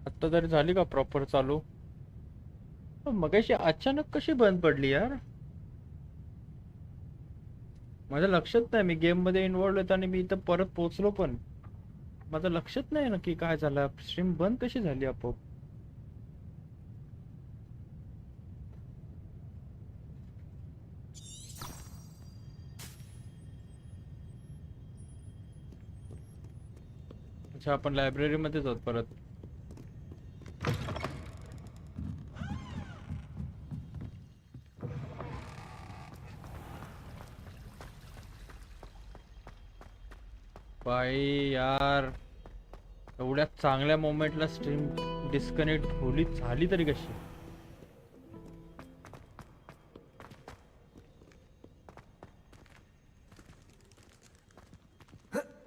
आत्ता तरी झाली का प्रॉपर चालू? मगाशी अचानक कशी बंद पडली यार? माझ्या लक्षात नाही, मी गेम मध्ये इन्व्हॉल्व होतो आणि मी इथं परत पोहोचलो पण माझं लक्षात नाही नक्की काय झालं. स्ट्रीम बंद कशी झाली आपोआप? अच्छा, आपण लायब्ररी मध्येच आहोत परत. बाई यार, एवढ्या चांगल्या मोमेंटला स्ट्रीम डिस्कनेक्ट झाली तरी कशी?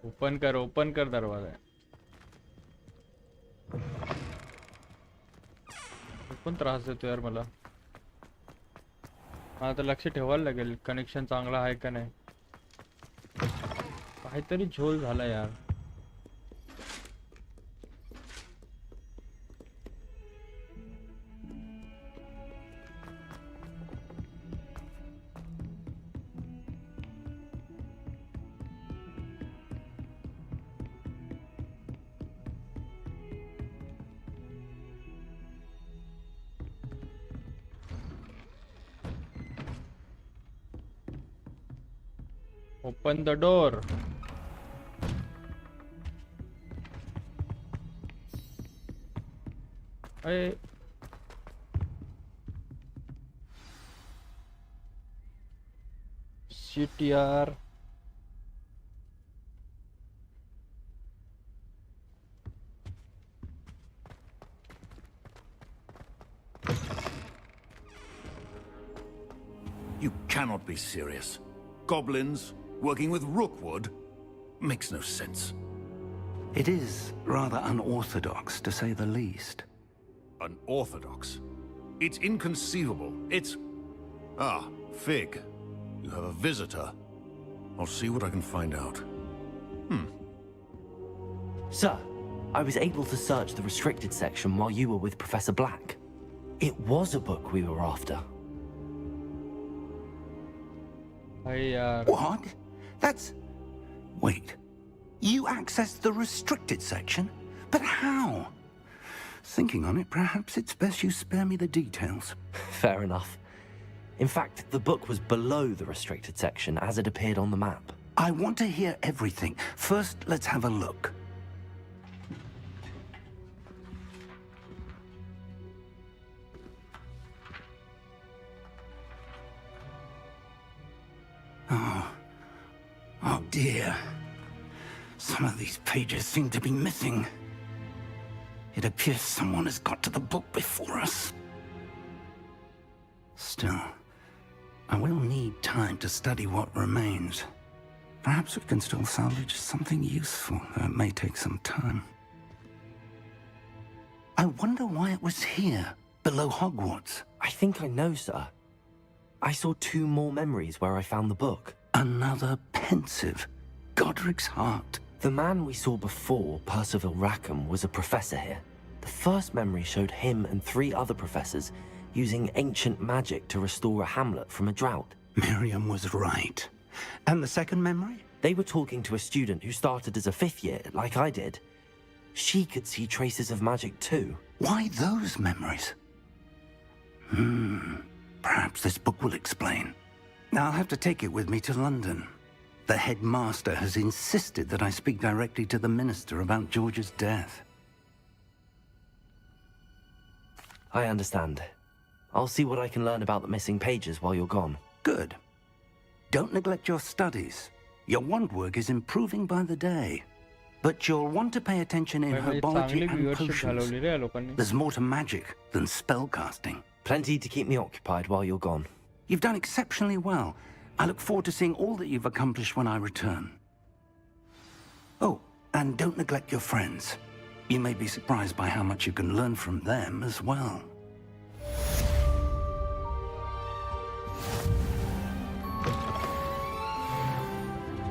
ओपन कर दरवाजा. पण त्रास देतो यार मला. आता लक्ष ठेवायला लागेल कनेक्शन चांगला आहे का नाही. काहीतरी झोल झाला यार. Open the door. अरे शिट यार. You cannot be serious. Goblins working with Rookwood makes no sense. It is rather unorthodox, to say the least. Unorthodox? It's inconceivable. It's... Ah, Fig. You have a visitor. I'll see what I can find out. Sir, I was able to search the restricted section while you were with Professor Black. It was a book we were after. अरे यार. What? That's... Wait. You accessed the restricted section? But how? Thinking on it, perhaps it's best you spare me the details. Fair enough. In fact, the book was below the restricted section as it appeared on the map. I want to hear everything. First, let's have a look. Oh dear. Some of these pages seem to be missing. It appears someone has got to the book before us. Still, I will need time to study what remains. Perhaps we can still salvage something useful, though it may take some time. I wonder why it was here, below Hogwarts. I think I know, sir. I saw 2 more memories where I found the book. Another pensive. Godric's heart. The man we saw before, Percival Rackham, was a professor here. The first memory showed him and 3 other professors using ancient magic to restore a hamlet from a drought. Miriam was right. And the second memory? They were talking to a student who started as a 5th year, like I did. She could see traces of magic too. Why those memories? Perhaps this book will explain. I'll have to take it with me to London. The headmaster has insisted that I speak directly to the minister about George's death. I understand. I'll see what I can learn about the missing pages while you're gone. Good. Don't neglect your studies. Your wand work is improving by the day. But you'll want to pay attention in herbology and potions. There's more to magic than spellcasting. Plenty to keep me occupied while you're gone. You've done exceptionally well. I look forward to seeing all that you've accomplished when I return. Oh, and don't neglect your friends. You may be surprised by how much you can learn from them as well.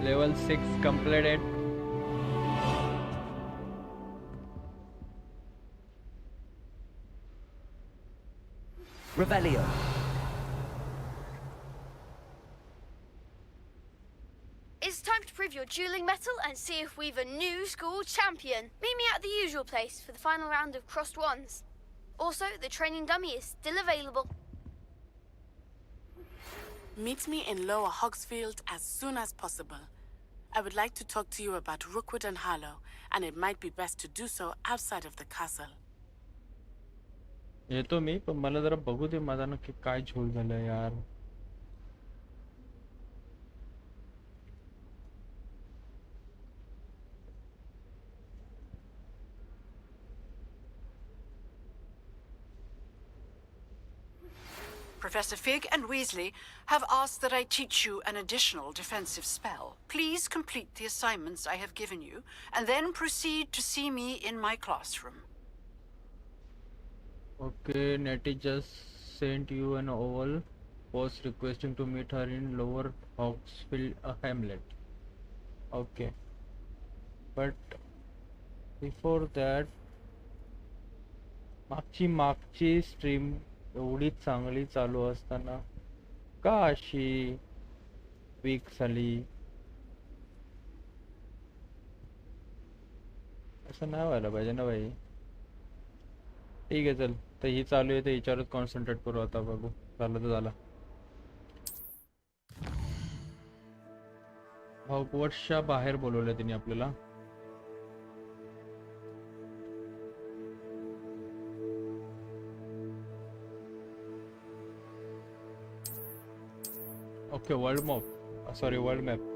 Level 6 completed. Revelio. It's time to prove your dueling mettle and see if we've a new school champion. Meet me at the usual place for the final round of crossed wands. Also, the training dummy is still available. Meet me in Lower Hogsfield as soon as possible. I would like to talk to you about Rookwood and Harlow, and it might be best to do so outside of the castle. येतो मी, पण मला जरा बघू दे माझा नक्की काय झोल झालाय यार. Professor Fig and Weasley have asked that I teach you an additional defensive spell. Please complete the assignments I have given you, and then proceed to see me in my classroom. Okay, Nettie just sent you an oval post requesting to meet her in Lower Hogsfield, Hamlet. Okay, but before that, मागची stream एवढी चांगली चालू असताना का अशी week झाली? असं नाही व्हायला पाहिजे ना भाई. ठीक आहे, चल तर ही चालू आहे तर हिच्यावरच कॉन्सन्ट्रेट करू आता. बघू झालं तर झालं. हॉगवर्ट्सच्या बाहेर बोलवलं तिने आपल्याला. ओके, वर्ल्ड मॅप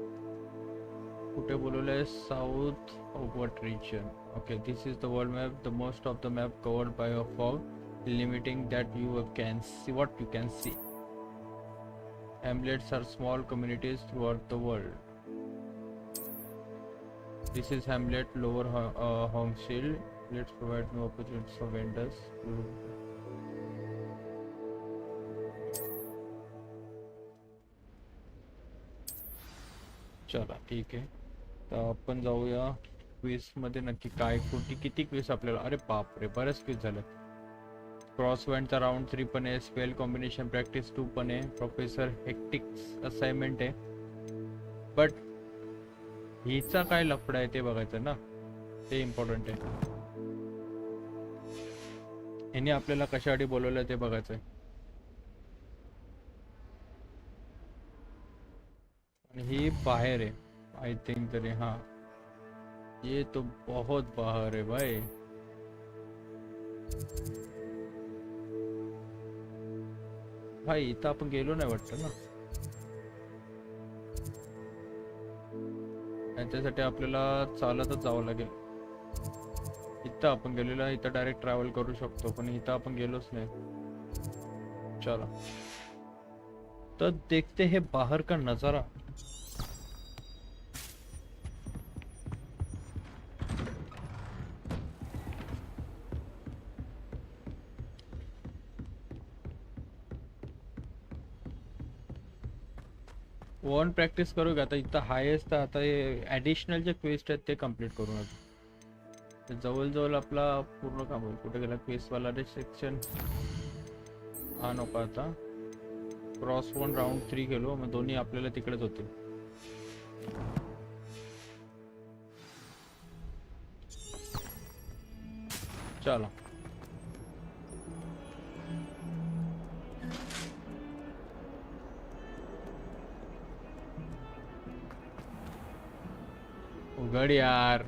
कुठे बोलवलंय? South Hogwart region. Okay, this is the world map. The most of the map covered by a fog, limiting that you can see what you can see. Hamlets are small communities throughout the world. This is Hamlet, Lower Hogsfield. Let's provide new opportunities for vendors. चला ठीक आहे, तर आपण जाऊया quiz मध्ये. नक्की काय किती क्विज आपल्याला? अरे बापरे, बरेच क्विज झाले. क्रॉसवर्डचा राऊंड 3 पण आहे, स्पेल कॉम्बिनेशन प्रॅक्टिस 2 पण आहे, प्रोफेसर हेक्टिक्स असाइनमेंट आहे. बट हिचा काय लफडा आहे ते बघायचं ना, ते इम्पॉर्टंट आहे. हिने आपल्याला कशासाठी बोलवलं ते बघायचं आहे. आणि ही बाहेर आहे आय थिंक तरी. हाँ, ये तो बहुत बाहर है भाई. भाई इथं आपण गेलो नाही वाटतं ना. त्यासाठी आपल्याला चालतच जावं लागेल. इथं आपण गेलेलो, इथं डायरेक्ट ट्रॅव्हल करू शकतो, पण इथं आपण गेलोच नाही. चला तर देखते हैं बाहर का नजारा. वन प्रॅक्टिस करू का आता? इथं हायेस्ट आता ॲडिशनल जे क्वेस्ट आहेत ते कम्प्लीट करू. आता जवळजवळ आपला पूर्ण काम होईल. कुठे गेला क्वेस्टवाला सेक्शन? हा नको, आता क्रॉस 1 राऊंड 3 गेलो, मग दोन्ही आपल्याला तिकडेच होतील. चला उघड यार.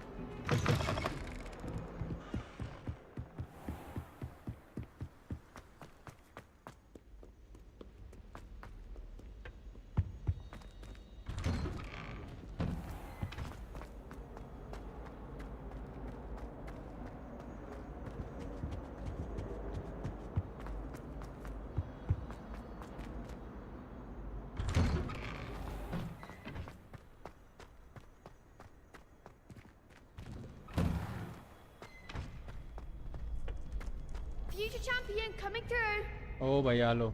Future champion coming through. ओ भाई आलो.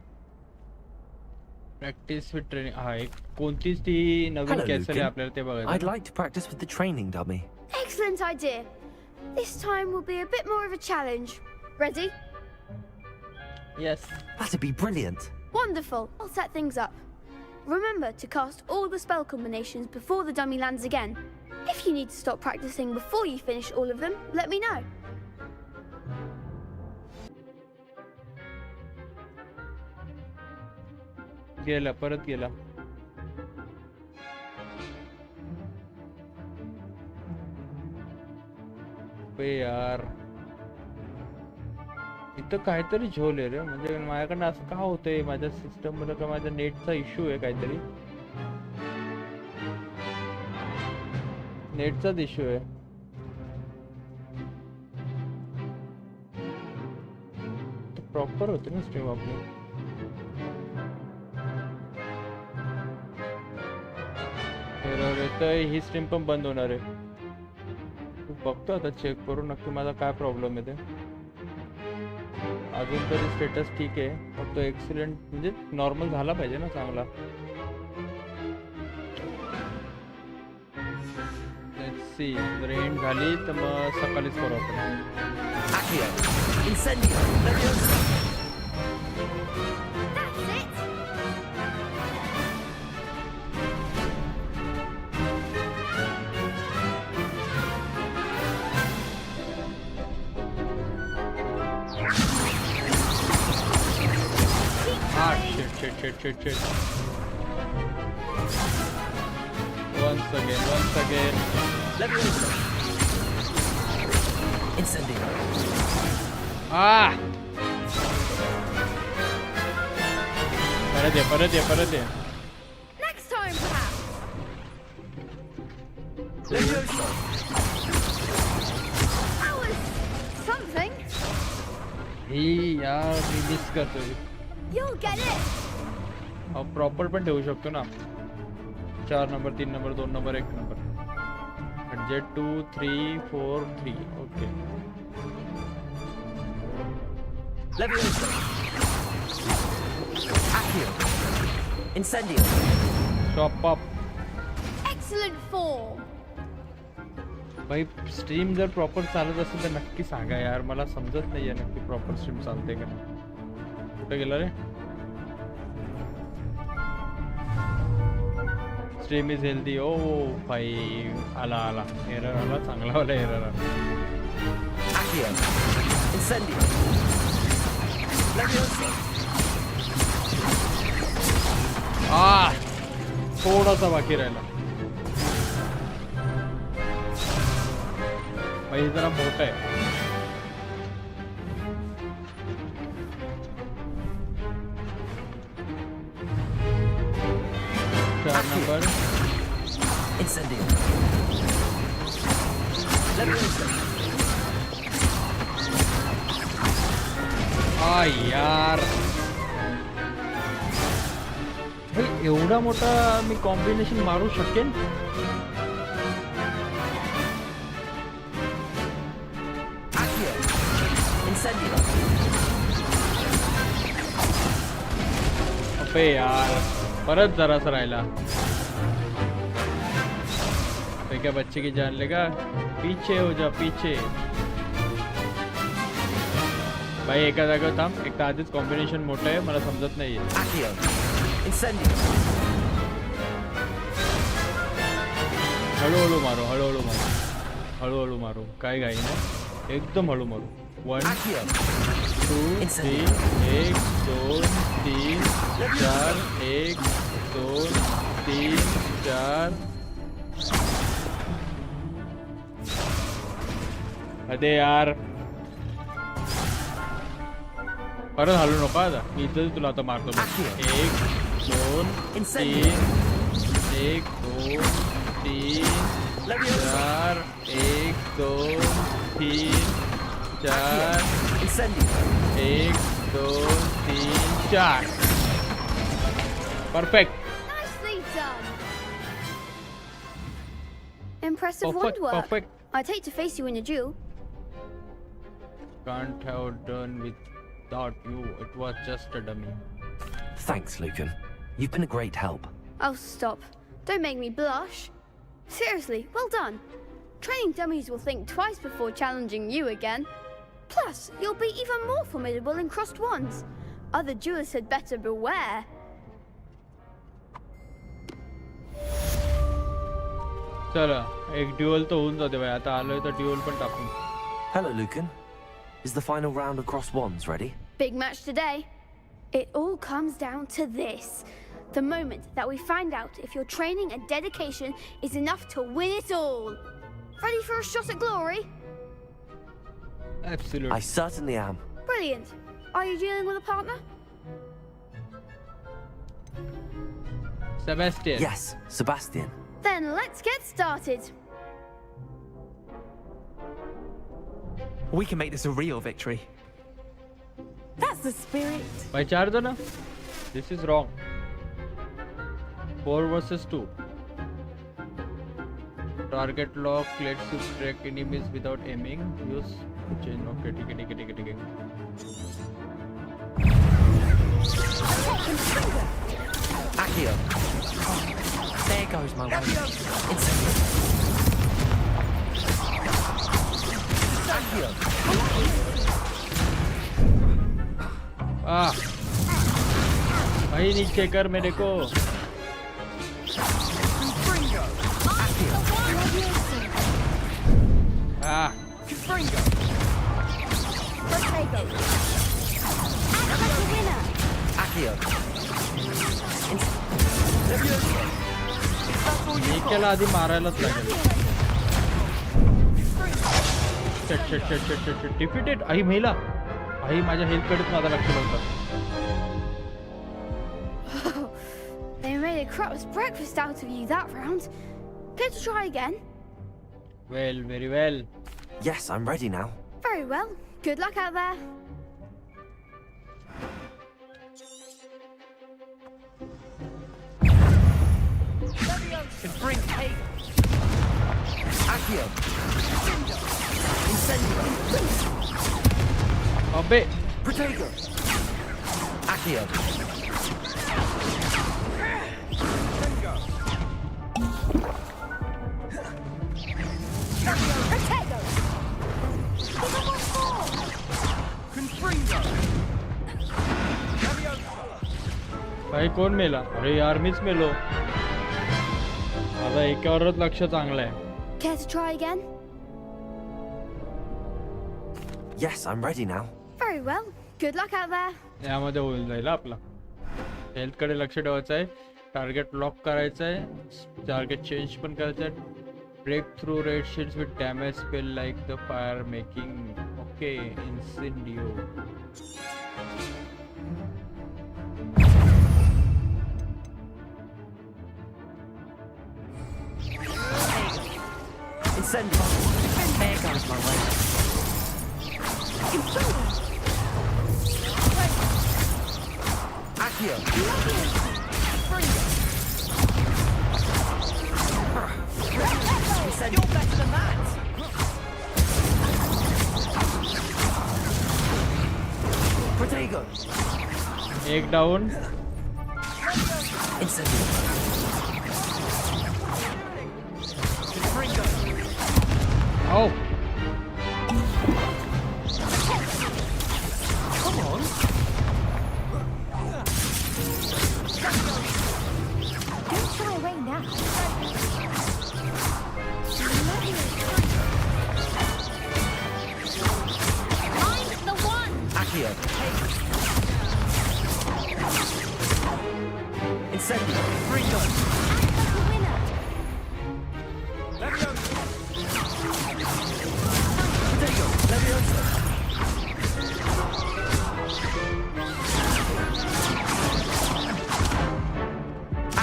Practice with training. हा, एक कोणतीच ती नवीन Hello, कॅसल आहे Lucan. आपल्याला ते I'd बघायचं. like to practice with the training dummy. Excellent idea. This time will be a bit more of a challenge. Ready? Yes. That'd be brilliant. Wonderful. I'll set things up. Remember to cast all the spell combinations before the dummy lands again. If you need to stop practicing before you finish all of them, let me know. गेला परत गेला. बे यार इथं काहीतरी झोल आहे रे. म्हणजे माझ्याकडनं असं का होतंय? माझ्या सिस्टम मध्ये का माझ्या नेटचा इश्यू आहे काहीतरी? नेटचाच इश्यू आहे. प्रॉपर होते ना स्ट्रीम आपली. एरर येतंय. ही स्ट्रीम पण बंद होणार आहे. बघतो आता चेक करू नक्की माझा काय प्रॉब्लेम आहे ते. अजून तरी स्टेटस ठीक आहे. फक्त एक्सिलेंट म्हणजे नॉर्मल झाला पाहिजे ना चांगला. लेट्स सी जर एंड झाली तर मग सकाळीच करू आपण. Shit. Once again. Incendio. Ah! परत ये. Next time, perhaps. That was something. ही यार मी मिस करतोय. You'll get it. प्रॉपर पण ठेवू शकतो ना. 4 number 3 number 2 number 1 number. Z 2 3 4 3. Okay. Incendio. Stop up. Excellent form. भाई स्ट्रीम जर प्रॉपर चालत असेल तर नक्की सांगा यार. मला समजत नाहीये नक्की प्रॉपर स्ट्रीम चालते का नाही. कुठे गेला रे? Stream is healthy. ओ भाई आला एरर आला. चांगला वाला एरर आला. थोडासा बाकी राहिला. भाई जरा मोठा आहे. चार नंबर. Incendio. यार भाई एवढा मोठा मी कॉम्बिनेशन मारू शकेन? अबे यार परत जरासा राहिला. क्या बच्चे की जान लेगा. पीछे हो जा पीछे. भाई एका जागेवर थांब. एक तर आधीच कॉम्बिनेशन मोठं आहे. मला समजत नाहीये. हळूहळू मारू. काय घाई नाही. एकदम हळू मारू. 1 2 3 1 2 3 4 1 2 3 4. अरे यार परत हलू नको आता. मी इथं तुला आता मारतो. 1 2 3 1 2 3 4 1 2 3 4 1 2 3 4. Perfect. Nicely done. Impressive wandwork. Perfect. I'd hate to face you in a duel. Can't have done without you. It was just a dummy. Thanks, Lucan. You've been a great help. Oh, stop. Don't make me blush. Seriously, well done. Training dummies will think twice before challenging you again. Plus, you'll be even more formidable in crossed wands. Other jewelers had better beware. चला एक dual तर होऊन जाते भाई आता आलोय तर dual पण टाकू Hello, Lucan. Is the final round across wands ready? Big match today. It all comes down to this. The moment that we find out if your training and dedication is enough to win it all. Ready for a shot at glory? Absolutely. I certainly am. Brilliant. Are you dealing with a partner? Sebastian. Yes, Sebastian. Then let's get started. We can make this a real victory. That's the spirit. भाई 4 जण This is wrong. 4 versus 2. Target lock lets you track enemies without aiming. Use chain. Okay, ठीक है. Accio. There goes my way. Accio. भाई नीचे कर मेरे को Accio. केला आधी मारायलाच लागेल शट डिफिटेड आई महिला आई माझ्या हेल्थ कडेच माझा लक्ष नव्हतं They made a crap's breakfast out of you that round. Care to try again? Well, very well. Yes, I'm ready now. Very well. Good luck out there. Bring hate. Accio. Incendio. अबे Protego. Accio. भाई कोण मेला अरे यार मीच मेलो आता एकावरच लक्ष चांगलं आहे Care to try again? Yes, I'm ready now. Very well. Good luck out there. यामध्ये होऊन जाईल आपला हेल्थ कडे लक्ष ठेवायचं आहे टार्गेट लॉक करायचं आहे टार्गेट चेंज पण करायचं आहे break through red shields with damage spell like the fire making okay incendio Incendio. There goes my way. Accio. You're better than that. Protego. एक down Incendio. Oh Come on. Don't shy away now. Find the one. Accio. Incendio. And the winner. Protego. Levioso.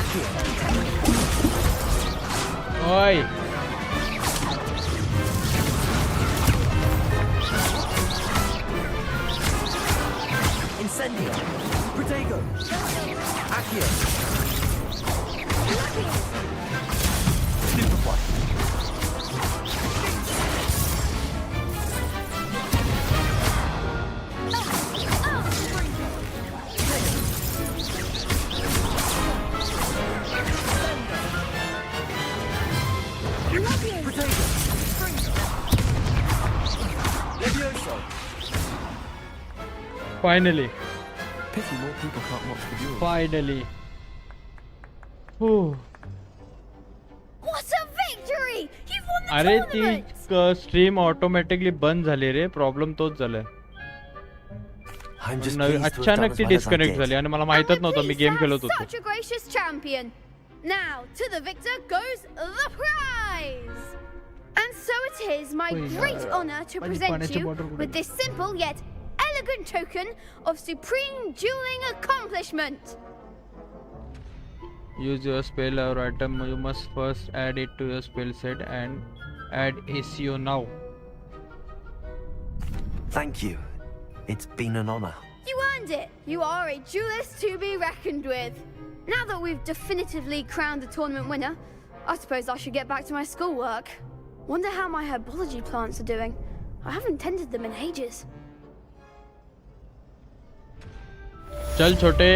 Accio. ओय Incendio. Protego. Accio. Stupefy. Protego. Levioso. Finally Pity more people can't watch the duel. Finally. Whew. What a victory! You've won the अरे tournament! ती stream automatically बंद झाली रे. Problem तोच झालाय. I'm just pleased to have done अचानक as ती well as I disconnect did. झाली आणि मला And माहितच we're नव्हतं मी pleased to गेम have खेळत होतो. Such a gracious champion. Now, to the victor goes the prize! And so it is my great honor to present you with this simple yet elegant token of supreme dueling accomplishment. Use your spell or item. You must first add it to your spell set and add ACO now. Thank you. It's been an honor. You earned it. You are a duelist to be reckoned with. Now that we've definitively crowned the tournament winner, I suppose I should get back to my schoolwork. Wonder how my herbology plants are doing. I haven't tended them in ages. चल छोटे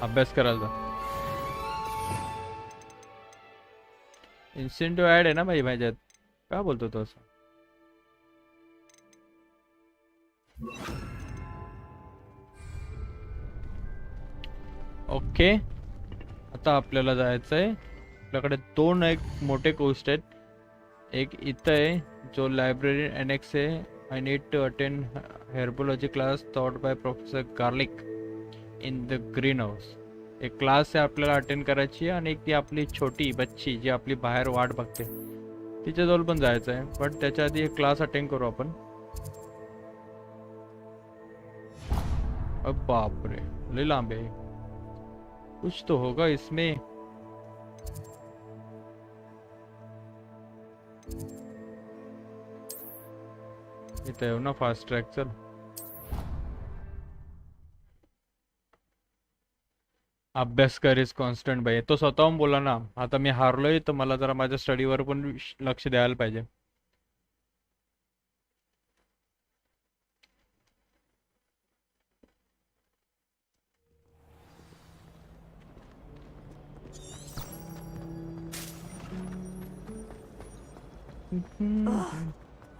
अभ्यास करायचा. Incentive add आहे ना भाई माझ्यात. काय बोलतो तो असं. ओके आता आपल्याला जायचंय. आपल्याकडे दोन एक मोठे कोस्ट आहेत. एक इथं आहे जो लायब्ररी एनेक्स आहे. I need to attend herbology class taught by professor Garlick in the green house. एक क्लास आहे आपल्याला अटेंड करायची आणि एक ती आपली छोटी बच्ची जी आपली बाहेर वाट बघते तिच्याजवळ पण जायचं आहे. बट त्याच्या आधी एक क्लास अटेंड करू आपण. अब बाप रे लय लांब आहे. कुछ तो होगा इसमें. इथं येऊ ना फास्ट ट्रॅक. चल अभ्यास कर इज कॉन्स्टंट भाई. तो स्वतःहून बोला ना. आता मी हारलोय तर मला जरा माझ्या स्टडीवर पण लक्ष द्यायला पाहिजे.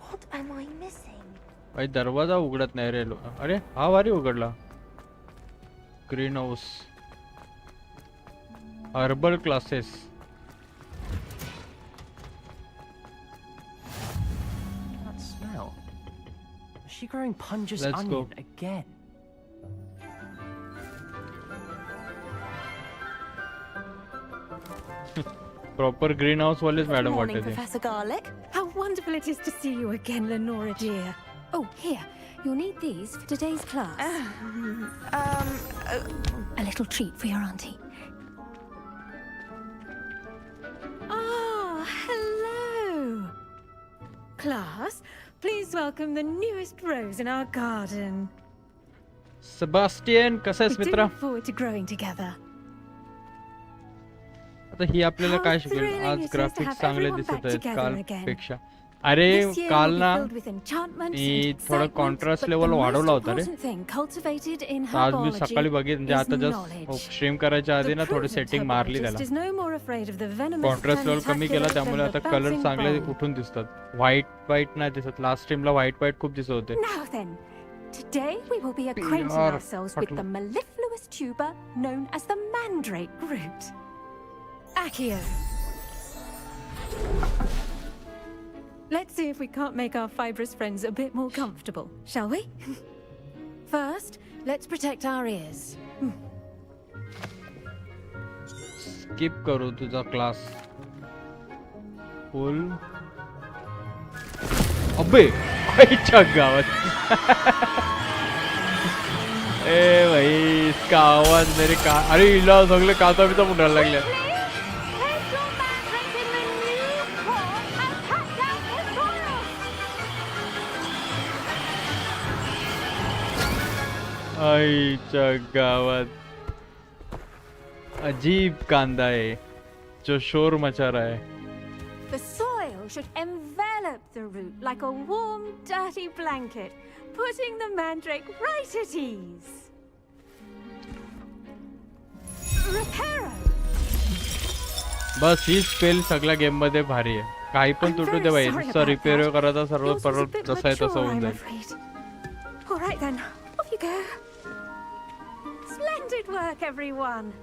What am I missing? भाई दरवाजा उघडत नाही रे. अरे हा वारी उघडला. Green house herbal classes. That smell. Is she growing Punja's Let's go. onion again? Proper green house वालेच मॅडम Good morning, वाटते. Professor Garlic. How wonderful it is to see you again, Lenora dear. Oh, here. You'll need these for today's class. A little treat for your auntie. Ah, hello. Class, please welcome the newest rose in our garden. Sebastian कसा आहेस We do Mitra. look forward to growing together. आता ही आपल्याला How काय शिकवेल. thrilling आज it is to graphics have चांगले everyone दिसत back आहेत together again. कालपेक्षा. अरे This year काल will be ना filled with enchantment me and थोडं excitement, contrast but level the वाढवला most होता रे. important thing cultivated in आज मी herbology सकाळी बघित म्हणजे is आता knowledge. जस्ट स्ट्रीम करायच्या आधी The ना थोडी prudent सेटिंग मारली herbologist त्याला. is no more afraid of the venomous contrast level कमी केला tentaculate त्यामुळे than आता the कलर bouncing चांगले bulb. उठून दिसतात. व्हाईट नाही दिसत. लास्ट स्ट्रीमला व्हाईट खूप दिसत होते. Now then, today we will be acquainting Yaar, ourselves with the mellifluous tuber known as the mandrake root. Accio. Let's see if we can't make our fibrous friends a bit more comfortable, shall we? First, let's protect our ears. Skip करू तुझा class. Full अबे आईच्या गावात. ए भाई इसका आवाज मेरे का. अरे इला सगळे काचा बिचा फुटायला लागले. Head your mandrake in the new pot and cut down the soil. आईच्या गावात अजीब कांदा आहे जो शोर मचा रहा है. The soil should envelop the root like a warm, dirty blanket, putting the mandrake right at ease. Reparo! बस ही स्पेल सगळ्या गेम मध्ये भारी आहे. काही पण I'm तुटू very दे भाई. sorry नुसतं about रिपेअर that. करायचा सर्व Yours was a परत bit जसा आहे तसं mature, होऊन I'm जाईल. afraid. All right then, go. Splendid work, everyone.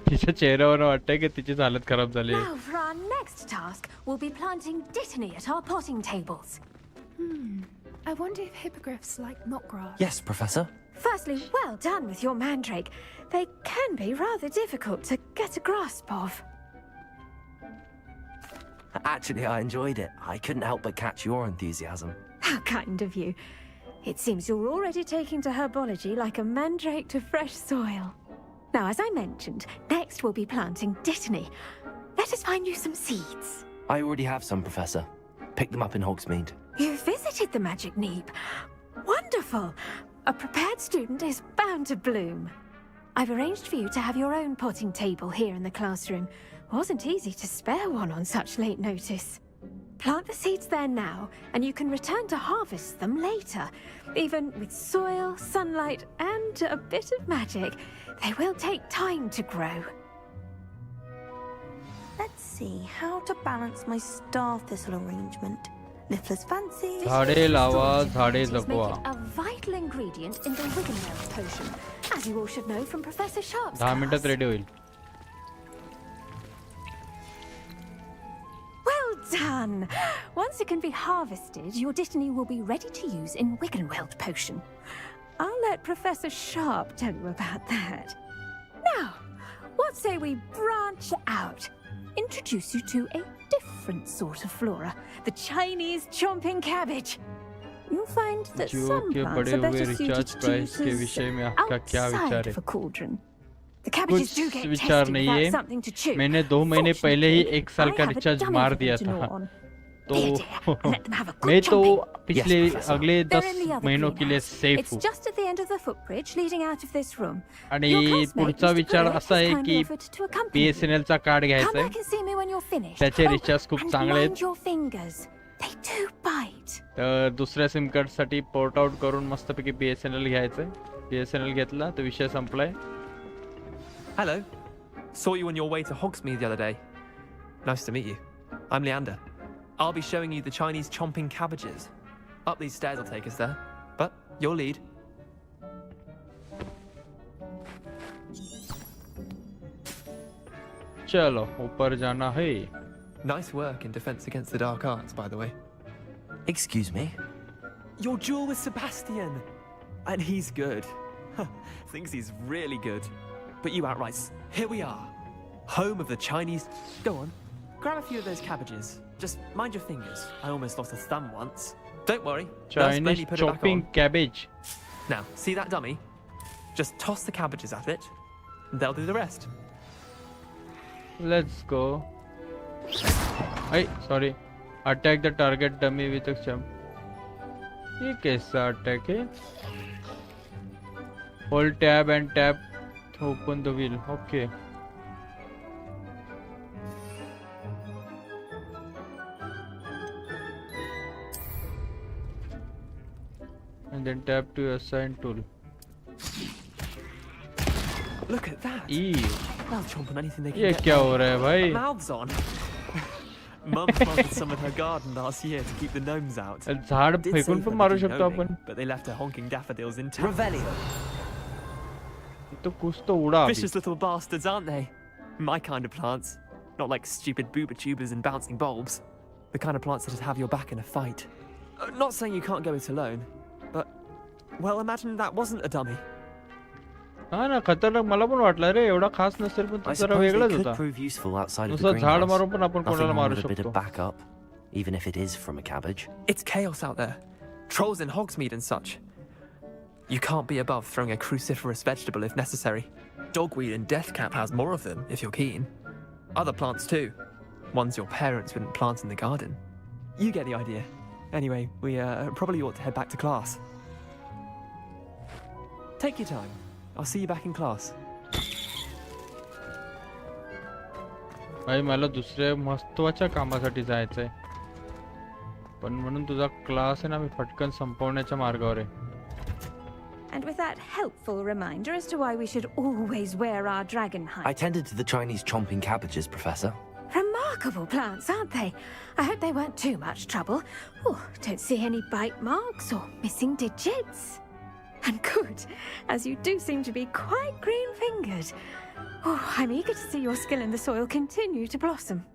तिच्या चेहऱ्यावर वाटतंय की तिची हालत खराब झाली. Now for our next task, we'll be planting dittany at our potting tables. I wonder if hippogriffs like knotgrass. Yes, Professor. Firstly, well done with your mandrake. They can be rather difficult to get a grasp of. Actually, I enjoyed it. I couldn't help but catch your enthusiasm. How kind of you. It seems you're already taking to herbology like a mandrake to fresh soil. Now, as I mentioned, next we'll be planting dittany. Let us find you some seeds. I already have some, Professor. Picked them up in Hogsmeade. You visited the Magic Neep. Wonderful. A prepared student is bound to bloom. I've arranged for you to have your own potting table here in the classroom. Wasn't easy to spare one on such late notice. Plant the seeds there now, and you can return to harvest them later. Even with soil, sunlight, and a bit of magic, they will take time to grow. Let's see how to balance my star thistle arrangement. Niffler's fancy. झाडे लावा, झाडे Make जगवा. it a vital ingredient in the Wiggenweld potion, as you all should know from Professor Sharp's 10 मिनिटात class. Ready होईल. Well done! Once it can be harvested, your dittany will be ready to use in Wiggenweld potion. I'll let Professor Sharp tell you about that. Now, what say we branch out? Introduce you to a different sort of flora, the Chinese chomping cabbage. You'll find that Jio some के plants बड़े are हुए better suited recharge to price के uses विषय में आपका क्या विचार outside है? of a cauldron. The cabbages do कुछ get विचार testy नहीं without है. something to chew. मैंने 2 महीने पहले ही 1 साल का I have a recharge dummy मार for them दिया to gnaw था. on. तो Dear, dear, and let them have a good मैं तो chomping. पिछले Yes, Professor. अगले They're 10 in the other महीनों के लिए greenhouse. सेफ It's हूँ. just at the end of the footbridge leading out of this room. आणि Your classmate, पुढचा Mr. विचार Pruitt, असा has आहे kindly की offered to accompany you. BSNL चा कार्ड Come घ्यायचा back आहे. and see me when you're finished. त्याचे रिचार्ज खूप and चांगले आहेत. mind your fingers. They do bite. तर दुसऱ्या सिम कार्ड साठी पोर्ट आउट करून मस्तपैकी BSNL घ्यायचंय. BSNL घेतला तर विषय संपलाय. Hello. Saw you on your way to Hogsmeade the other day. Nice to meet you. I'm Leander. I'll be showing you the Chinese chomping cabbages. Up these stairs will take us there. But your lead. चलो ऊपर जाना है. Nice work in defense against the dark arts, by the way. Excuse me? Your duel with Sebastian. And he's good. Thinks he's really good. But you outright. Here we are. Home of the Chinese. Go on. Grab a few of those cabbages. Just mind your fingers. I almost lost a thumb once. Don't worry. Nurse Chinese Blaney put it back chopping on. cabbage. Now, see that dummy? Just toss the cabbages at it. And they'll do the rest. Let's go. Hey, sorry. Attack the target dummy with a jump. ये कैसा attack है? Hold tab and tap to open the wheel. Okay. And then tap to assign tool. Look at that. Ew. They'll chomp on anything they can ये get क्या their हो रहा है भाई? mouths on. Mum planted some in her garden last year to keep the gnomes out. झाड Did फेकून save पण her मारू the शकतो gnoming, आपण. but they left her honking daffodils intact. Revelio. तो कुछ तो उड़ा अभी. Vicious little bastards, aren't they? My kind of plants. Not like stupid booba tubers and bouncing bulbs. The kind of plants that'd have your back in a fight. Not saying you can't go it alone, but, well, imagine that wasn't a dummy. हा ना खतरनाक मला पण वाटलं रे एवढा खास नसेल पण I तो जरा suppose they वेगळाच could होता. prove useful outside of the नुसतं झाड greenhouse. मारून पण आपण Nothing कोणाला wrong मारू with a bit of शकतो. backup, even if it is from a cabbage. It's chaos out there. Trolls in Hogsmeade and such. You can't be above throwing a cruciferous vegetable if necessary. Dogweed and deathcap has more of them, if you're keen. Other plants too. Ones your parents wouldn't plant in the garden. You get the idea. Anyway, we probably ought to head back to class. Take your time. I'll see you back in class. भाई मला दुसऱ्या महत्त्वाच्या कामासाठी जायचंय. पण म्हणून तुझा class आहे ना मी फटकन संपवण्याच्या मार्गावर आहे. And with that helpful reminder as to why we should always wear our dragon hide. I tended to the Chinese chomping cabbages, Professor. remarkable plants, aren't they? I hope they weren't too much trouble. Oh, don't see any bite marks or missing digits. And good, as you do seem to be quite green-fingered. Oh, I'm eager to see your skill in the soil continue to blossom.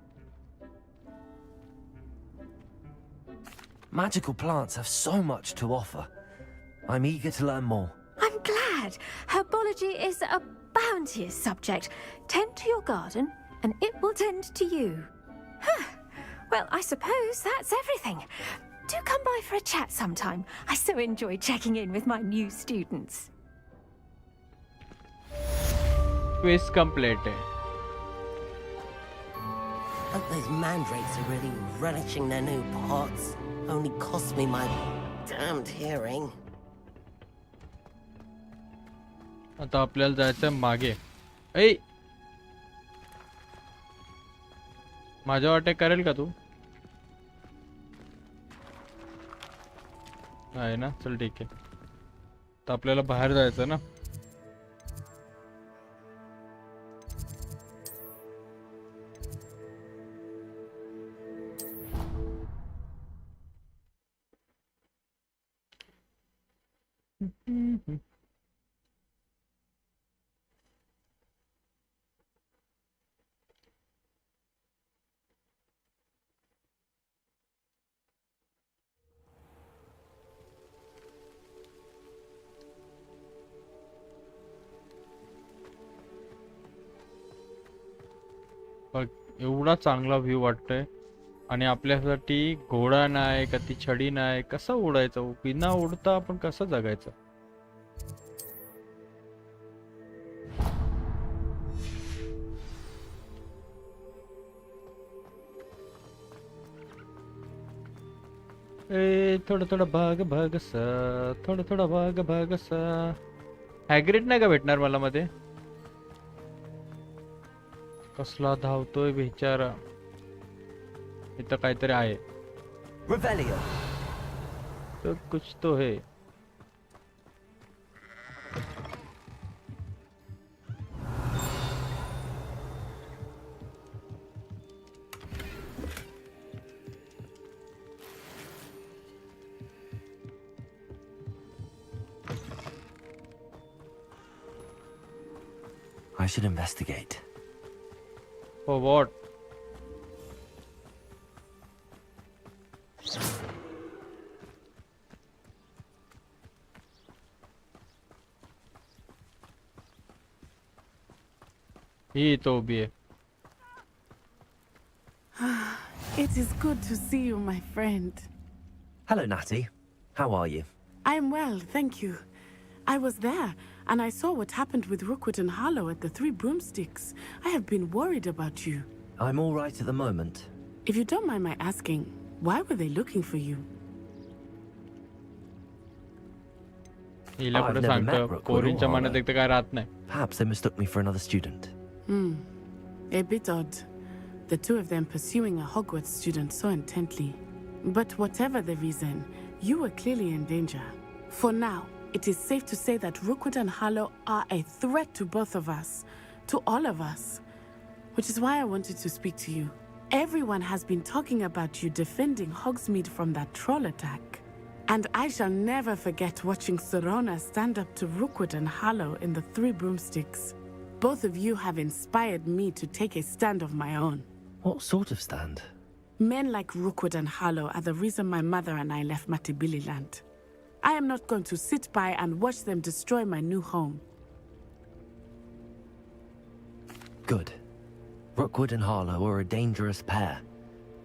Magical plants have so much to offer. I'm eager to learn more. I'm glad. Herbology is a bounteous subject. Tend to your garden, and it will tend to you. Huh. Well, I suppose that's everything. Do come by for a chat sometime. I so enjoy checking in with my new students. Quiz complete. Hope those mandrakes are really relishing their new pots. Only cost me my damned hearing. आता आपल्याला जायचं मागे. ऐ माझ्या वाटे करेल का तू? आहे ना, चल ठीक आहे. तर आपल्याला बाहेर जायचं ना. बघ एवढा चांगला व्ह्यू वाटतोय आणि आपल्यासाठी घोडा नाही का ती छडी नाही, कसं उडायचं? बिना उडता आपण कसं जगायचं? ए थोडं थोडं भाग भाग सा, थोडं थोडं भाग भाग सा. हॅग्रिड नाही का भेटणार मला मध्ये? कसला धावतोय बेचारा. इथं काहीतरी आहे. तो कुछ तो है. I should investigate. For what? ही तो भी है. It is good to see you, my friend. Hello, Natty. How are you? I'm well, thank you. I was there, and I saw what happened with Rookwood and Harlow at the Three Broomsticks. I have been worried about you. I'm all right at the moment. If you don't mind my asking, why were they looking for you? हिला कुठे सांगतो पोरींच्या मनात एकटं काय राहत नाही. Perhaps they mistook me for another student. A bit odd. The two of them pursuing a Hogwarts student so intently. But whatever the reason, you were clearly in danger. For now, it is safe to say that Rookwood and Harlow are a threat to both of us, to all of us. Which is why I wanted to speak to you. Everyone has been talking about you defending Hogsmeade from that troll attack. And I shall never forget watching Serona stand up to Rookwood and Harlow in the Three Broomsticks. Both of you have inspired me to take a stand of my own. What sort of stand? Men like Rookwood and Harlow are the reason my mother and I left Matibili land. I am not going to sit by and watch them destroy my new home. Good. Rookwood and Harlow are a dangerous pair.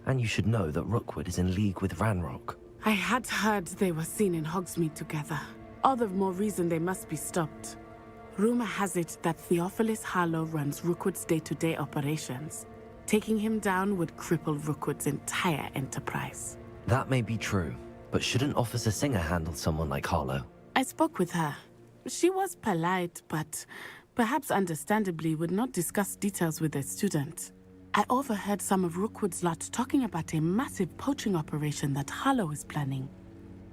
And you should know that Rookwood is in league with Ranrock. I had heard they were seen in Hogsmeade together. All the more reason they must be stopped. Rumor has it that Theophilus Harlow runs Rookwood's day-to-day operations. Taking him down would cripple Rookwood's entire enterprise. That may be true, but shouldn't Officer Singer handle someone like Harlow? I spoke with her. She was polite, but perhaps understandably would not discuss details with a student. I overheard some of Rookwood's lot talking about a massive poaching operation that Harlow is planning.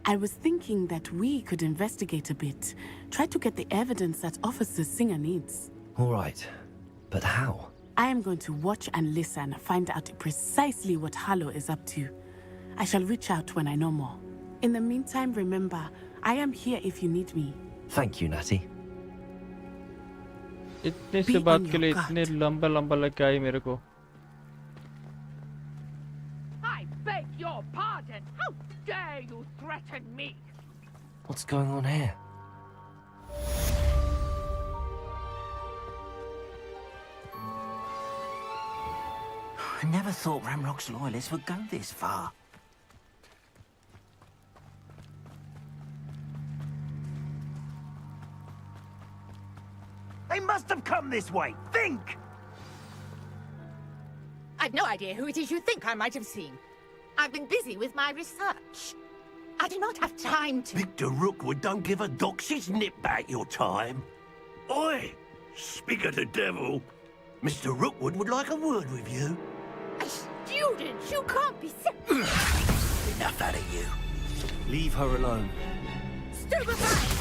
I was thinking that we could investigate a bit, try to get the evidence that Officer Singer needs. All right, but how? I am going to watch and listen, find out precisely what Harlow is up to. I shall reach out when I know more. In the meantime, remember, I am here if you need me. Thank you, Natty. इतने से बात के लिए इतने लंबा लंबा लग गया मेरे को. I beg your pardon. How dare you threaten me? What's going on here? I never thought Ramrock's loyalists would go this far. They must have come this way. Think! I've no idea who it is you think I might have seen. I've been busy with my research. I do not have time to... Victor Rookwood don't give a doxy's nip back your time. Oi! Speak of the devil. Mr. Rookwood would like a word with you. A student? You can't be Enough out of you. Leave her alone. Stupefy!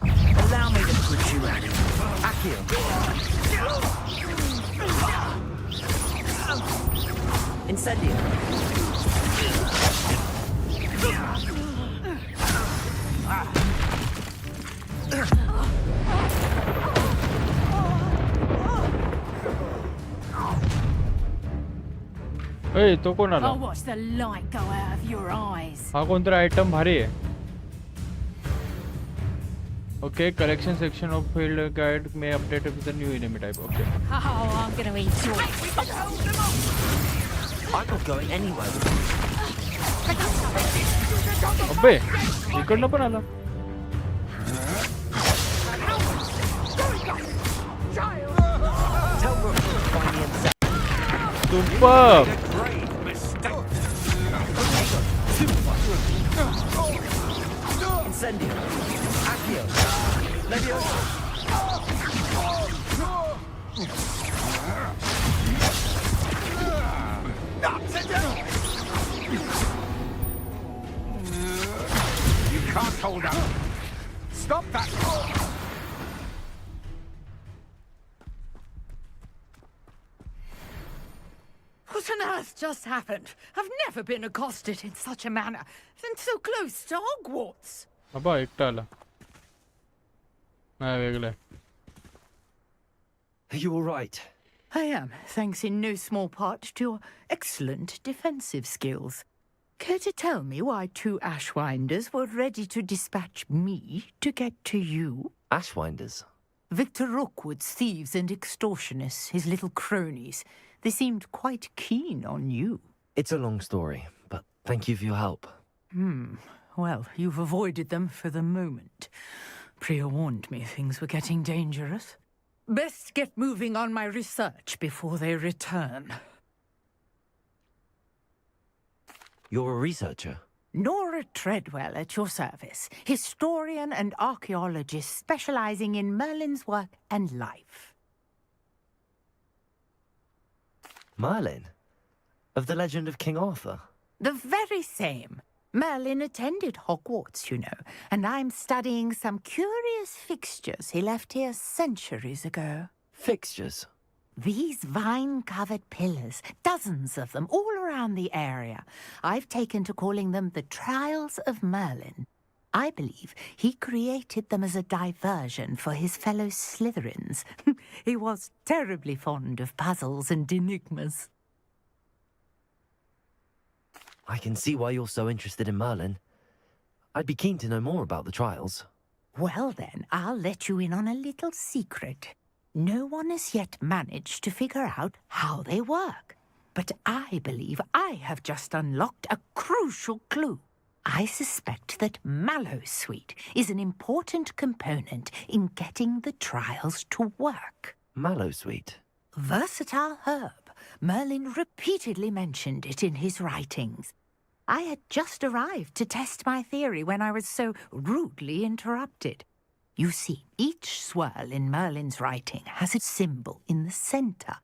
Allow me to put you at it. Akio! Incendio! ए तो कोण आला? I'll watch the light go out of your eyes. हा कोणतरी item भारी आहे. Okay, collection section of field guide may update with the new enemy type. Okay. Oh, I'm gonna enjoy it. I'm not going anywhere. अबे इकडनं पण आला. Tell Rook to find me inside. Superb. Incendio! Akio! Leviosa! You can't hold up. Stop that! What on earth just happened? I've never been accosted in such a manner, and so close to Hogwarts. अबा एकटा आला. नाही वेगळं. Are you all right? I am, thanks in no small part to your excellent defensive skills. Care to tell me why two Ashwinders were ready to dispatch me to get to you? Ashwinders? Victor Rookwood's thieves and extortionists, his little cronies. They seemed quite keen on you. It's a long story, but thank you for your help. Well, you've avoided them for the moment. Priya warned me things were getting dangerous. Best get moving on my research before they return. You're a researcher? Nora Treadwell at your service, historian and archaeologist specializing in Merlin's work and life. Merlin? Of the legend of King Arthur? The very same. Merlin attended Hogwarts, you know, and I'm studying some curious fixtures he left here centuries ago. Fixtures? These vine-covered pillars, dozens of them, all around the area. I've taken to calling them the Trials of Merlin. I believe he created them as a diversion for his fellow Slytherins. He was terribly fond of puzzles and enigmas. I can see why you're so interested in Merlin. I'd be keen to know more about the trials. Well then, I'll let you in on a little secret. No one has yet managed to figure out how they work. But I believe I have just unlocked a crucial clue. I suspect that Mallowsweet is an important component in getting the trials to work. Mallowsweet? Versatile herb. Merlin repeatedly mentioned it in his writings. I had just arrived to test my theory when I was so rudely interrupted. You see, each swirl in Merlin's writing has a symbol in the center.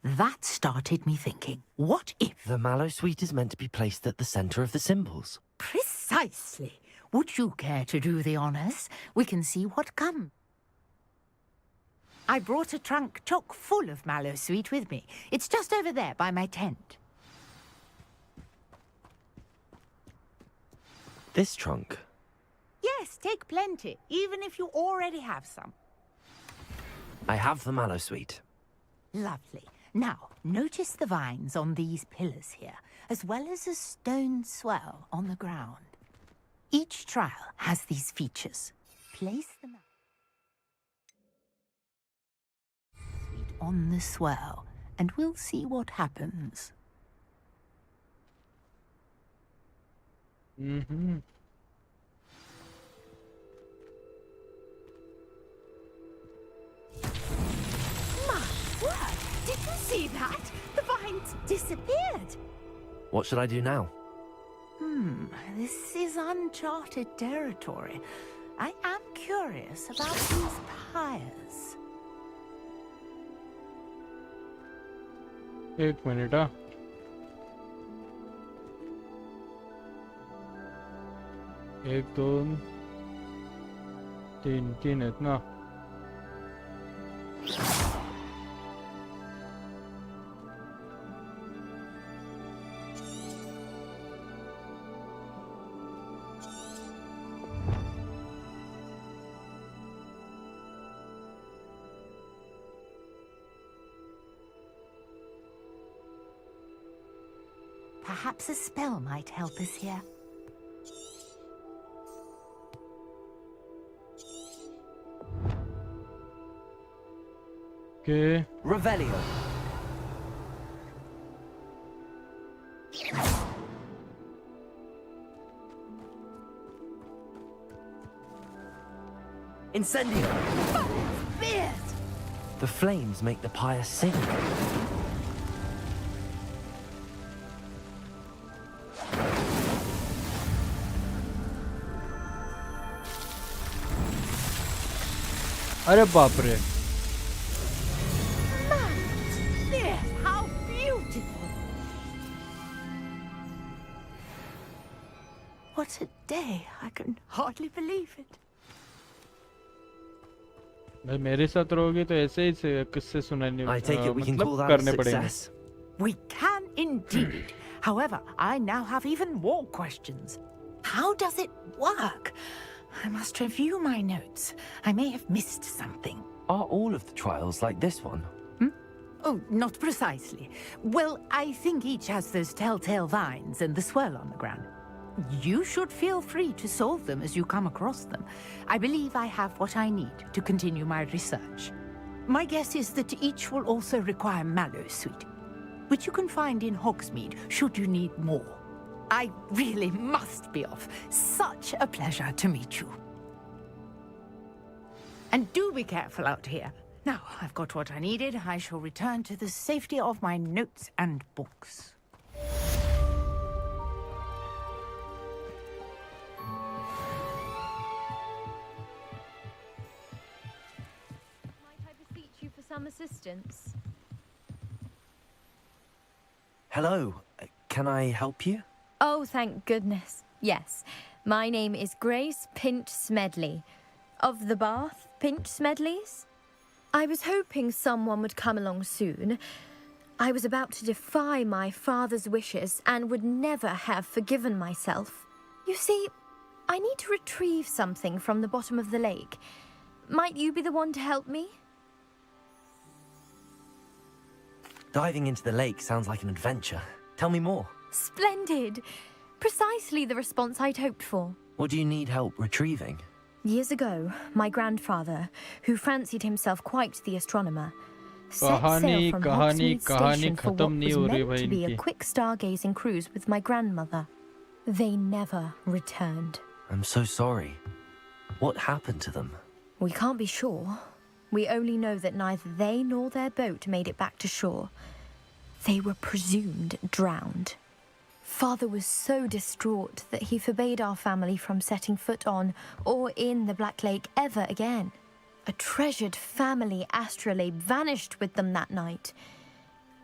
That started me thinking, what if... The Mallowsweet is meant to be placed at the center of the symbols. Precisely. Would you care to do the honors? We can see what comes. I brought a trunk chock full of mallow sweet with me. It's just over there by my tent. This trunk? Yes, take plenty, even if you already have some. I have the mallow sweet. Lovely. Now, notice the vines on these pillars here, as well as a stone swell on the ground. Each trial has these features. Place the mallow sweet on the swell, and we'll see what happens. Mm-hmm. My word! Did you see that? The vines disappeared. What should I do now? This is uncharted territory. I am curious about these pyres. एक minute हाँ. एक दोन तीन तीन आहेत ना. Perhaps a spell might help us here. Okay. Revelio. Incendio. The flames make the pyre sing. अरे बाप रे. How beautiful! What a day! I can hardly believe it. भाई मेरे साथ रहोगे तो ऐसे ही से किससे सुनाने I take it we can call that a करने पड़ेंगे. success. We can indeed. However, I now have even more questions. How does it work? I must review my notes. I may have missed something. Are all of the trials like this one? Oh, not precisely. Well, I think each has those telltale vines and the swirl on the ground. You should feel free to solve them as you come across them. I believe I have what I need to continue my research. My guess is that each will also require mallow sweet, which you can find in Hogsmeade should you need more. I really must be off. Such a pleasure to meet you. And do be careful out here. Now, I've got what I needed. I shall return to the safety of my notes and books. Might I beseech you for some assistance? Hello. Can I help you? Oh, thank goodness. Yes. My name is Grace Pinch Smedley. Of the Bath Pinch Smedleys? I was hoping someone would come along soon. I was about to defy my father's wishes and would never have forgiven myself. You see, I need to retrieve something from the bottom of the lake. Might you be the one to help me? Diving into the lake sounds like an adventure. Tell me more. Splendid! Precisely the response I'd hoped for. What do you need help retrieving? Years ago, my grandfather, who fancied himself quite the astronomer, set sail from Hogsmeade Station for what was meant to be a quick stargazing cruise with my grandmother. They never returned. I'm so sorry. What happened to them? We can't be sure. We only know that neither they nor their boat made it back to shore. They were presumed drowned. Father was so distraught that he forbade our family from setting foot on or in the Black Lake ever again. A treasured family astrolabe vanished with them that night.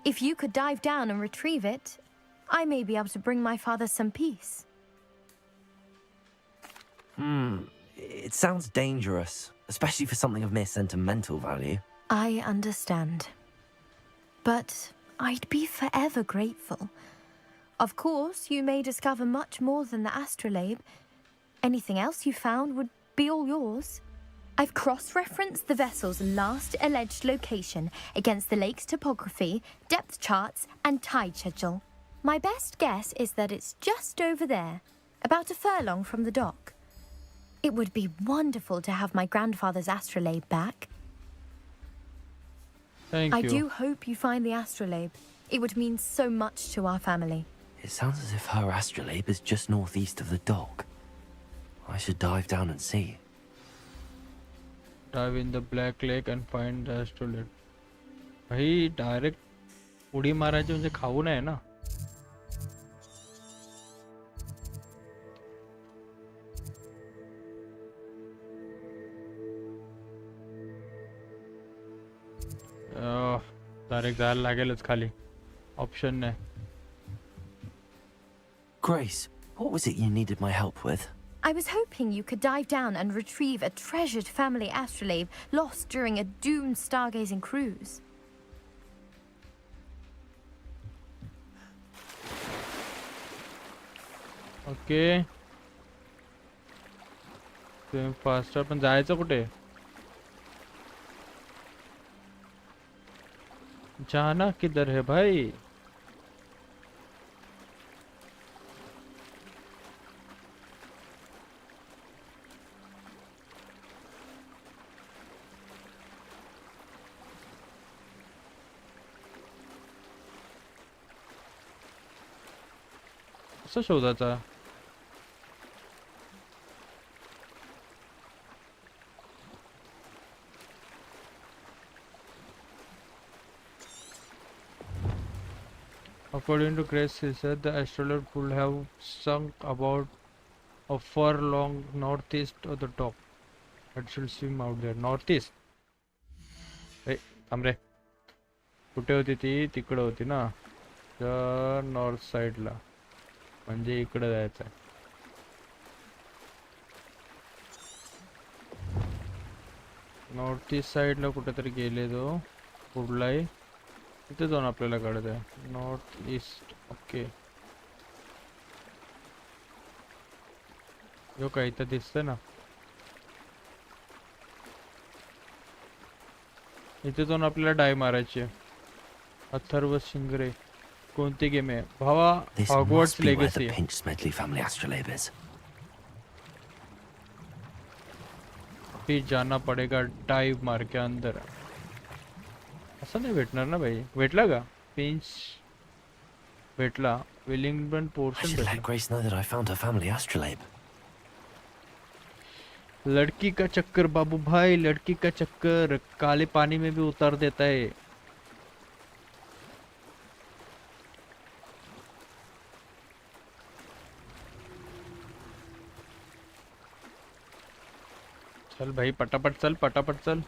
If you could dive down and retrieve it, I may be able to bring my father some peace. It sounds dangerous, especially for something of mere sentimental value. I understand. But I'd be forever grateful. Of course, you may discover much more than the astrolabe. Anything else you found would be all yours. I've cross-referenced the vessel's last alleged location against the lake's topography, depth charts, and tide schedule. My best guess is that it's just over there, about a furlong from the dock. It would be wonderful to have my grandfather's astrolabe back. Thank you. I do hope you find the astrolabe. It would mean so much to our family. It sounds as if her astrolabe is just northeast of the dock. I should dive down and see. Dive in the Black Lake and find the astrolabe. भाई direct उडी मारायची म्हणजे खाऊ नये ना. Direct जायला लागेलच खाली. Option नाही. Grace, what was it you needed my help with? I was hoping you could dive down and retrieve a treasured family astrolabe lost during a doomed stargazing cruise. Okay. Swim faster. पण जायचं कुठे? जाना किधर है भाई? कसं शोधायचा? According to Grace, he said the astrolabe would have sunk about a furlong northeast of the dock. It should swim out there. Northeast. Hey, थांब रे. कुठे होती ती? तिकडे होती ना. नॉर्थ साइडला. म्हणजे इकडे जायचं आहे. नॉर्थ ईस्ट साइडला कुठेतरी गेले तो. कुठलाही तिथे जाऊन आपल्याला कळत आहे. North east. ओके. यो काही तर दिसतंय ना. इथे जाऊन आपल्याला डाय मारायची आहे. अथर्व शिंगरे. कोणती गेम आहे भावा? Hogwarts Legacy. Pinch Smedley family astrolabe is. फिर जाना पड़ेगा डाइव मार के अंदर. असं नाही भेटणार ना भाई. भेटला का? पिंच भेटला. विलिंगडन पोर्शन भेटला. Let Grace know that I found her family astrolabe. लड़की का चक्कर बाबू भाई, लड़की का चक्कर काले पानी में भी उतार देता है. चल भाई पटापट चल, पटापट चल.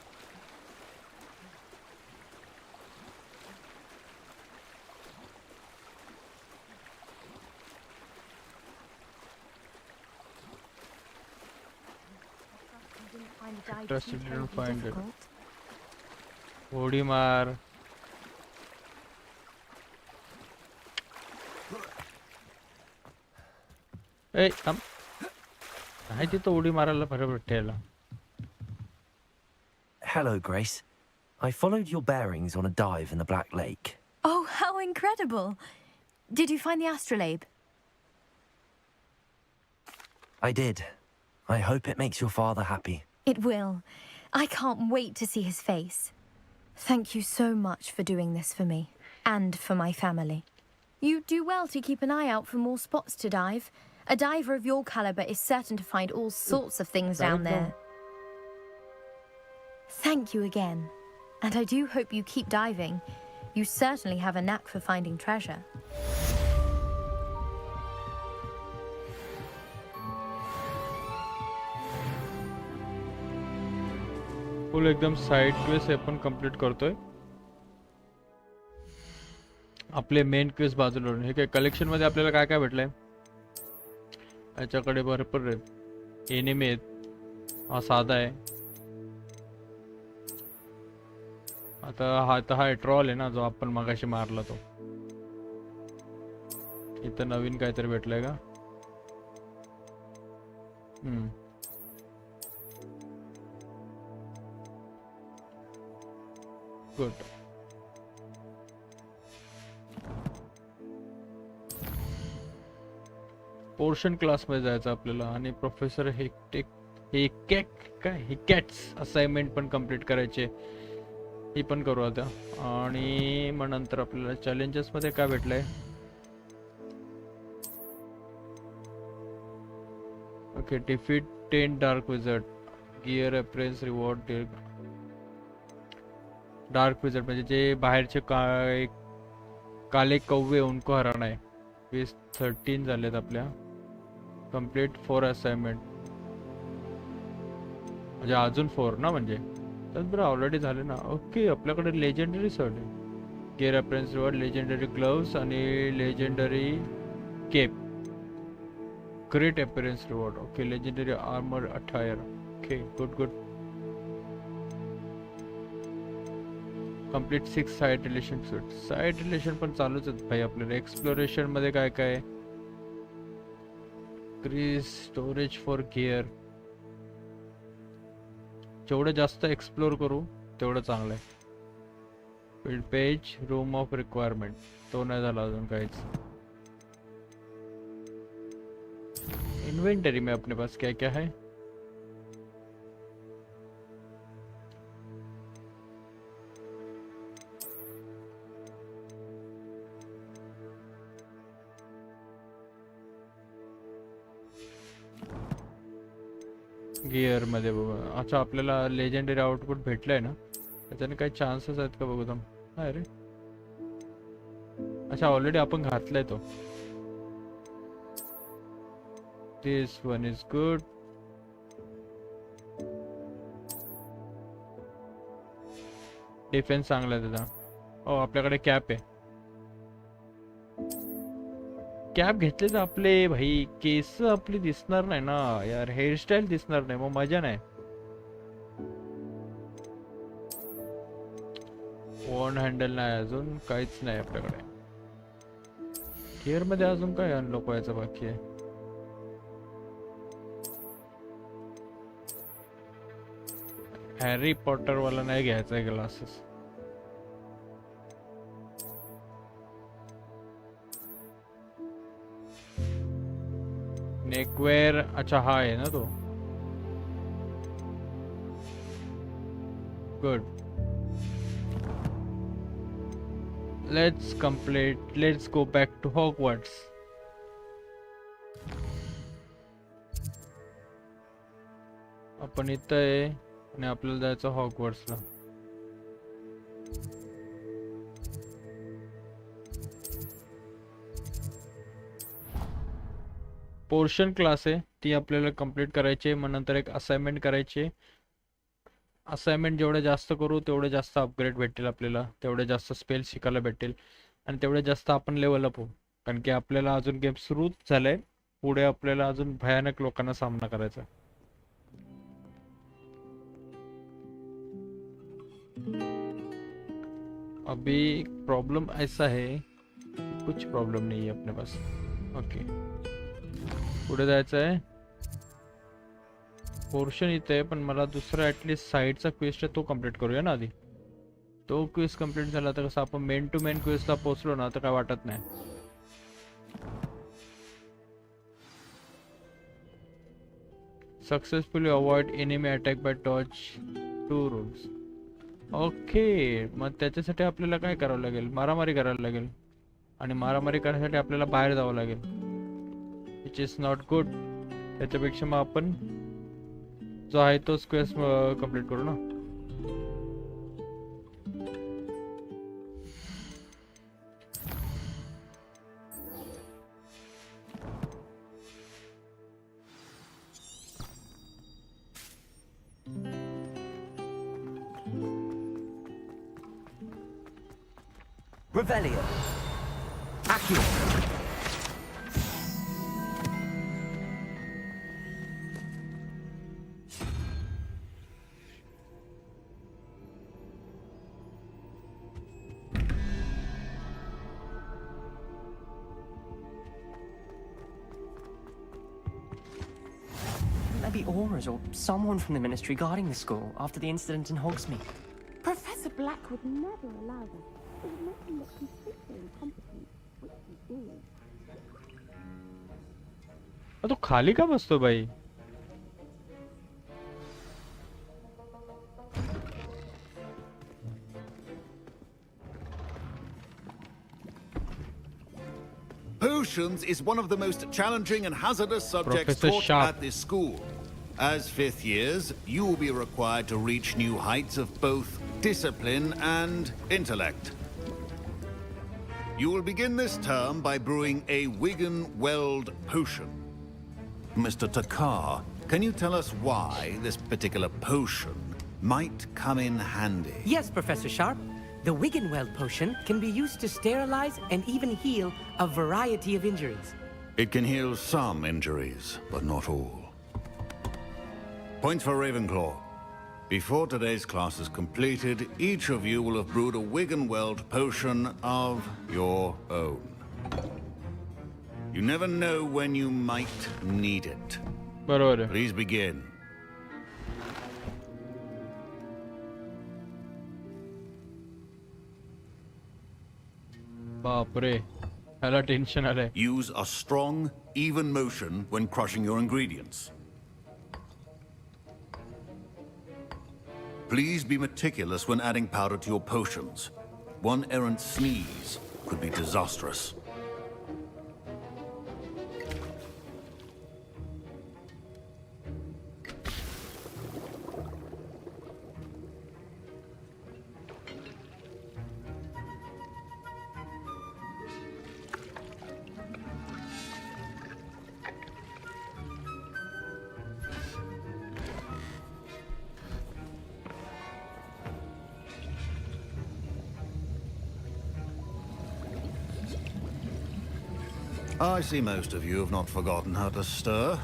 Trusted didn't find it. उडी मार. ए थांब. नाही तिथं उडी मारायला बरोबर ठेवला. Hello, Grace. I followed your bearings on a dive in the Black Lake. Oh, how incredible! Did you find the astrolabe? I did. I hope it makes your father happy. It will. I can't wait to see his face. Thank you so much for doing this for me and for my family. You do well to keep an eye out for more spots to dive. A diver of your caliber is certain to find all sorts of things down there. Thank you again. And I do hope you keep diving. You certainly have a knack for finding treasure. Full एकदम side quest आपण complete करतोय. आपले main quest बाजूला. हे काय collection मध्ये आपल्याला काय काय भेटलंय? याच्याकडे भरपूर एनिमे आहेत. हा साधा आहे. आता हा ट्रॉल आहे ना जो आपण मगाशी मारला तो. इथं नवीन काहीतरी भेटलंय का? गुड. पोर्शन क्लासमध्ये जायचं आपल्याला आणि प्रोफेसर हिकॅट्स असाइनमेंट पण कंप्लीट करायचे. ही पण करू आता. आणि मग नंतर आपल्याला चॅलेंजेस मध्ये काय भेटलंय? Okay, defeat 10 dark wizard, gear appearance reward. Dark wizard म्हणजे जे बाहेरचे काले कव्वे उनको हराना आहे. 13 झालेत आपल्या. कंप्लीट 4 असाइनमेंट म्हणजे अजून 4 ना, म्हणजे तर बरं ऑलरेडी झाले ना. ओके, आपल्याकडे लेजेंडरी सर्ट आहे. Gear appearance reward, legendary gloves आणि legendary cape. Great appearance reward. Okay, legendary armour attire. Okay, good good. Complete 6 side relation suit. Side relation पण चालूच आहेत भाई आपल्याला. एक्सप्लोरेशन मध्ये काय काय? Increase storage for gear. जेवढं जास्त एक्सप्लोर करू तेवढं चांगलं आहे. Field page, room of requirement तो नाही झाला अजून काहीच. इन्वेंटरी में अपने पास क्या क्या है? गिअर मध्ये बघू. अच्छा, आपल्याला लेजेंडरी आउटपुट भेटलंय ना, त्याच्याने काही चान्सेस आहेत का बघू थांब. नाही रे, अच्छा ऑलरेडी आपण घातलाय तो. This one is good. Defence चांगला आहे त्याचा. हो, आपल्याकडे कॅप आहे. कॅप घेतले तर आपले भाई केस आपली दिसणार नाही ना यार, हेअरस्टाईल दिसणार नाही, मग मजा नाही. वन हँडल नाही, अजून काहीच नाही आपल्याकडे. गिअर मध्ये अजून काय अनलॉक व्हायचं बाकी आहे? हॅरी पॉटर वाला नाही घ्यायचा आहे ग्लासेस. नेकवेअर, अच्छा हा आहे ना तो. Good. Let's go back to Hogwarts. आपण इथं आहे आणि आपल्याला जायचं हॉगवर्ट्सला. पोर्शन क्लास आहे, ती आपल्याला कंप्लीट करायची. मग नंतर एक असाइनमेंट करायची. असाइनमेंट जेवढे जास्त करू तेवढे जास्त अपग्रेड भेटतील आपल्याला, तेवढे जास्त स्पेल शिकायला भेटेल आणि तेवढे जास्त आपण लेवल अप होऊ. कारण की आपल्याला अजून गेम सुरू झालंय, पुढे आपल्याला अजून भयानक लोकांना सामना करायचा. अभी प्रॉब्लम ऐसा है, कुछ प्रॉब्लम नहीं है अपने पास. ओके, पुढे जायचं आहे. पोर्शन इथे आहे, पण मला दुसरा ॲटलिस्ट साईडचा क्वेस्ट आहे तो कंप्लीट करूया ना आधी. तो क्वेस्ट कंप्लीट झाला तर कसं आपण मेन टू मेन क्वेस्टला पोहोचलो ना तर काय वाटत नाही. Successfully avoid enemy attack by dodge 2 rolls. Okay, मग त्याच्यासाठी आपल्याला काय करावं लागेल? मारामारी करायला लागेल. आणि मारामारी करण्यासाठी आपल्याला बाहेर जावं लागेल, विच इज नॉट गुड. त्याच्यापेक्षा मग आपण जो आहे तोच क्वेस्ट कंप्लीट करू ना. Revelio. Accio. there be Aurors or someone from the Ministry guarding the school after the incident in Hogsmeade? Professor Black would never allow that. It would make him look completely incompetent, which he is. तो खाली का बसतो भाई. Potions is one of the most challenging and hazardous subjects Professor taught Sharp. at this school. As fifth years, you will be required to reach new heights of both discipline and intellect. You will begin this term by brewing a Wigan-Weld potion. Mr. Takar, can you tell us why this particular potion might come in handy? Yes, Professor Sharp. The Wigan-Weld potion can be used to sterilize and even heal a variety of injuries. It can heal some injuries, but not all. Points for Ravenclaw. Before today's class is completed, each of you will have brewed a Wigan-Weld potion of your own. You never know when you might need it. Please begin. बापरे, ह्याला tension आलंय. Use a strong, even motion when crushing your ingredients. Please be meticulous when adding powder to your potions. One errant sneeze could be disastrous. I see most of you have not forgotten how to stir.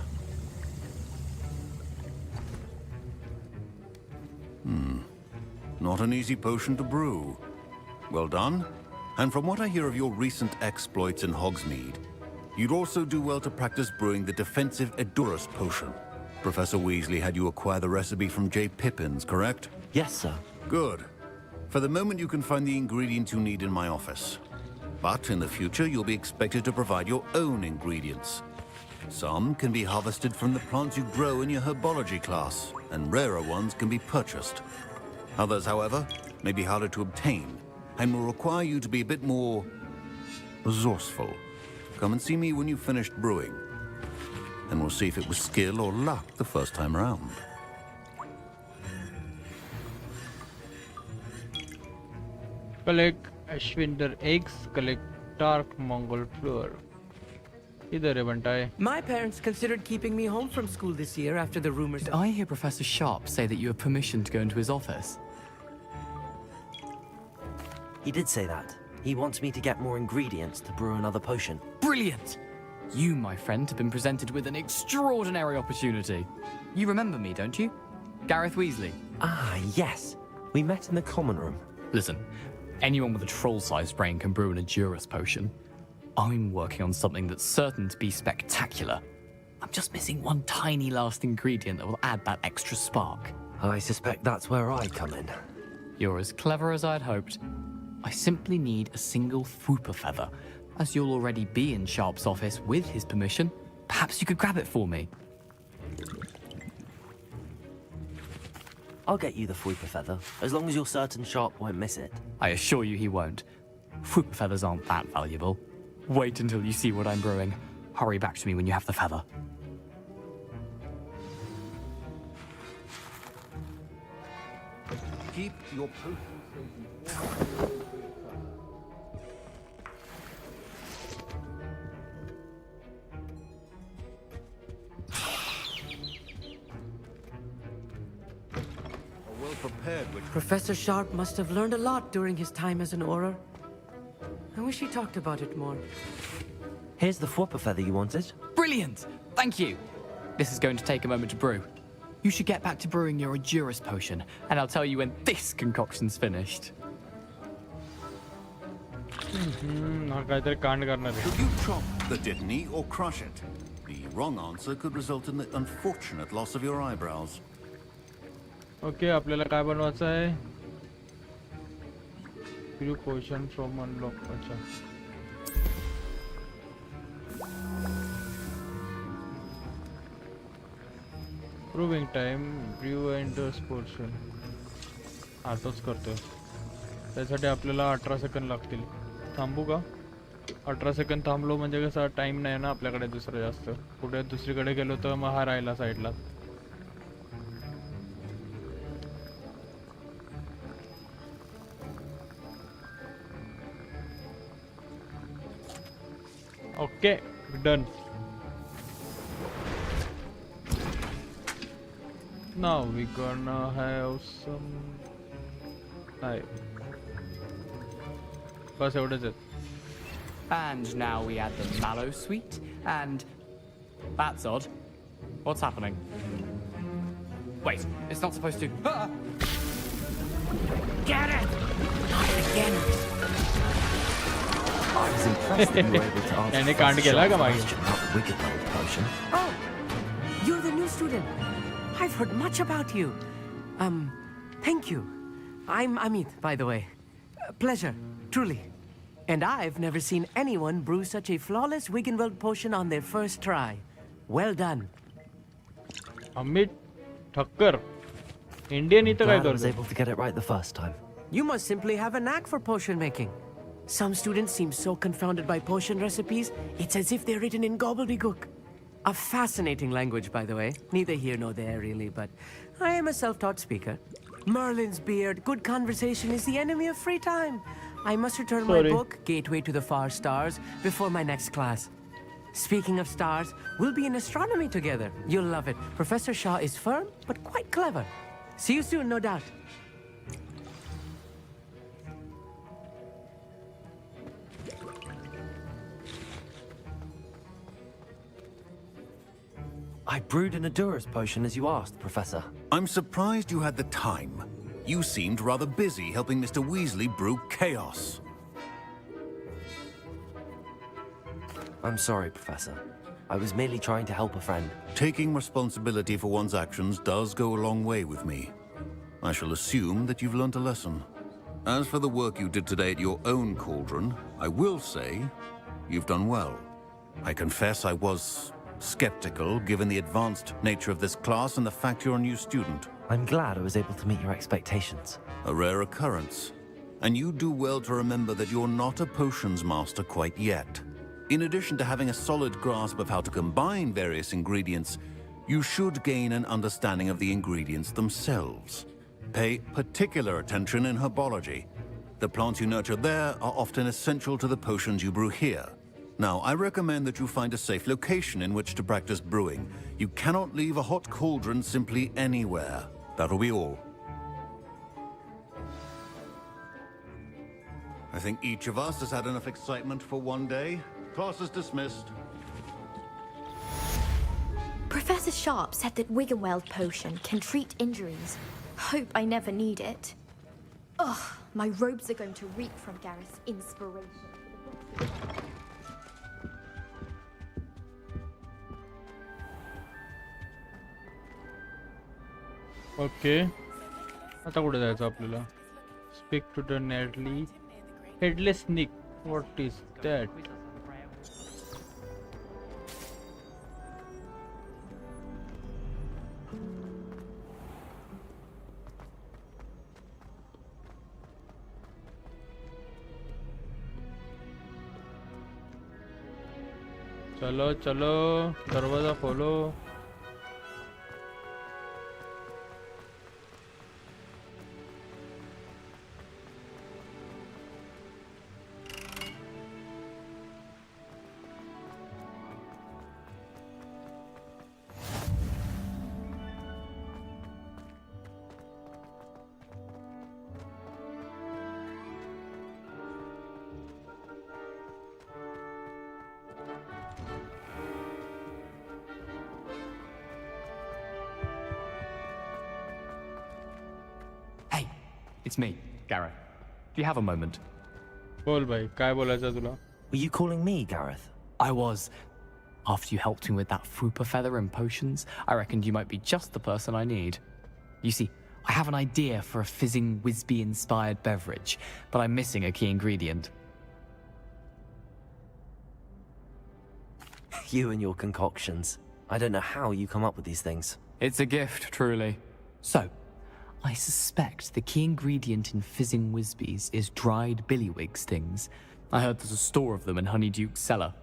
Not an easy potion to brew. Well done. And from what I hear of your recent exploits in Hogsmeade, you'd also do well to practice brewing the defensive Edurus potion. Professor Weasley had you acquire the recipe from J. Pippin's, correct? Yes, sir. Good. For the moment, you can find the ingredients you need in my office. But in the future, you'll be expected to provide your own ingredients. Some can be harvested from the plants you grow in your herbology class, and rarer ones can be purchased. Others, however, may be harder to obtain, and will require you to be a bit more resourceful. Come and see me when you've finished brewing, and we'll see if it was skill or luck the first time around. Collect Ashwinder eggs, collect dark Mongol flour. इधर है बंटाए. My parents considered keeping me home from school this year after the rumors. Did I hear Professor Sharp say that you have permission to go into his office? He did say that. He wants me to get more ingredients to brew another potion. Brilliant! You, my friend, have been presented with an extraordinary opportunity. You remember me, don't you? Gareth Weasley. Ah, yes. We met in the common room. Listen, anyone with a troll-sized brain can brew an Edurus potion. I'm working on something that's certain to be spectacular. I'm just missing one tiny last ingredient that will add that extra spark. I suspect that's where I come in. You're as clever as I'd hoped. I simply need a single Fwooper feather. As you'll already be in Sharp's office with his permission, perhaps you could grab it for me. I'll get you the Fwooper feather, as long as you're certain Sharp won't miss it. I assure you he won't. Fwooper feathers aren't that valuable. Wait until you see what I'm brewing. Hurry back to me when you have the feather. Keep your potion. Professor Sharp must have learned a lot during his time as an Auror. I wish he talked about it more. Here's the Fwooper feather you wanted. Brilliant! Thank you! This is going to take a moment to brew. You should get back to brewing your Edurus potion, and I'll tell you when this concoction's finished. Should you chop the Dittany or crush it? The wrong answer could result in the unfortunate loss of your eyebrows. Okay आपल्याला काय बनवायचं आहे? Few question from unlock. अच्छा. Proving time, brew and portion. आताच करतोय. त्यासाठी आपल्याला 18 second लागतील. थांबू का? 18 सेकंद थांबलो म्हणजे कसा टाइम नाही ना आपल्याकडे दुसरं जास्त. कुठे दुसरीकडे गेलो तर मग हा राहिला साईडला. Okay, done. Now we gonna have some. बस एवढंच आहे. And now we add the mallow sweet, and that's odd. What's happening? Wait, it's not supposed to. Ah! Get it! Not again. I was impressed that you were able to answer And he the can't first get like a question about the Wiggenweld potion. Oh, you're the new student. I've heard much about you. Thank you. I'm Amit, by the way. Pleasure, truly. And I've never seen anyone brew such a flawless Wiggenweld potion on their first try. Well done. Amit Thakkar. Indian इथं काय Glad I was करतो? able to get it right the first time. You must simply have a knack for potion making. Some students seem so confounded by potion recipes, it's as if they're written in gobbledygook. A fascinating language, by the way. Neither here nor there, really, but I am a self-taught speaker. Merlin's beard, good conversation is the enemy of free time. I must return my book, Gateway to the Far Stars, before my next class. Speaking of stars, we'll be in astronomy together. You'll love it. Professor Shah is firm, but quite clever. See you soon, no doubt. I brewed an Adura's potion as you asked, Professor. I'm surprised you had the time. You seemed rather busy helping Mr. Weasley brew chaos. I'm sorry, Professor. I was merely trying to help a friend. Taking responsibility for one's actions does go a long way with me. I shall assume that you've learnt a lesson. As for the work you did today at your own cauldron, I will say you've done well. I confess I was skeptical given the advanced nature of this class and the fact you're a new student. I'm glad I was able to meet your expectations. A rare occurrence. And you do well to remember that you're not a potions master quite yet. In addition to having a solid grasp of how to combine various ingredients, you should gain an understanding of the ingredients themselves. Pay particular attention in herbology. The plants you nurture there are often essential to the potions you brew here. Now, I recommend that you find a safe location in which to practice brewing. You cannot leave a hot cauldron simply anywhere. That'll be all. I think each of us has had enough excitement for one day. Class is dismissed. Professor Sharp said that Wiggenweld potion can treat injuries. Hope I never need it. Ugh, my robes are going to reek from Gareth's inspiration. Okay आता कुठे जायचं आपल्याला? Speak to the Nearly Headless Nick. What is that? चलो चलो दरवाजा खोलो. It's me, Gareth. Do you have a moment? बोल भाई, काय बोलायचं तुला? Were you calling me, Gareth? I was. After you helped me with that fupa feather and potions, I reckoned you might be just the person I need. You see, I have an idea for a fizzing Whizbee-inspired beverage, but I'm missing a key ingredient. You and your concoctions. I don't know how you come up with these things. It's a gift, truly. So, I suspect the key ingredient in fizzing Whizbees is dried billywig stings. I heard there's a store of them in Honeyduke's cellar.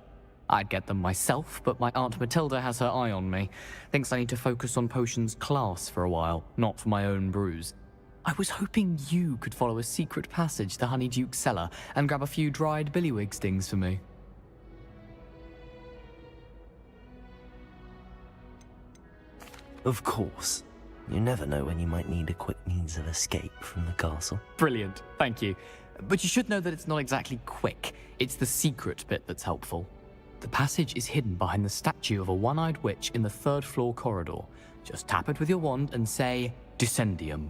I'd get them myself, but my Aunt Matilda has her eye on me. Thinks I need to focus on potions class for a while, not for my own brews. I was hoping you could follow a secret passage to Honeyduke's cellar and grab a few dried billywig stings for me. Of course. You never know when you might need a quick means of escape from the castle. Brilliant, thank you. But you should know that it's not exactly quick. It's the secret bit that's helpful. The passage is hidden behind the statue of a one-eyed witch in the 3rd floor corridor. Just tap it with your wand and say, Descendium.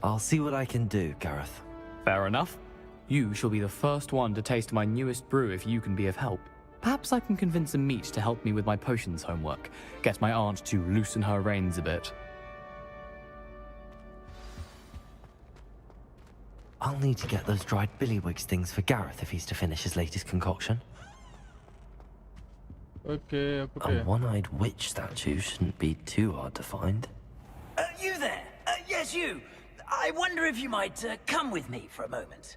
I'll see what I can do, Gareth. Fair enough. You shall be the first one to taste my newest brew if you can be of help. Perhaps I can convince a meat to help me with my potions homework. Get my aunt to loosen her reins a bit. I'll need to get those dried billywig stings for Gareth if he's to finish his latest concoction. Okay. A one-eyed witch statue shouldn't be too hard to find. You there? Yes, you. I wonder if you might come with me for a moment.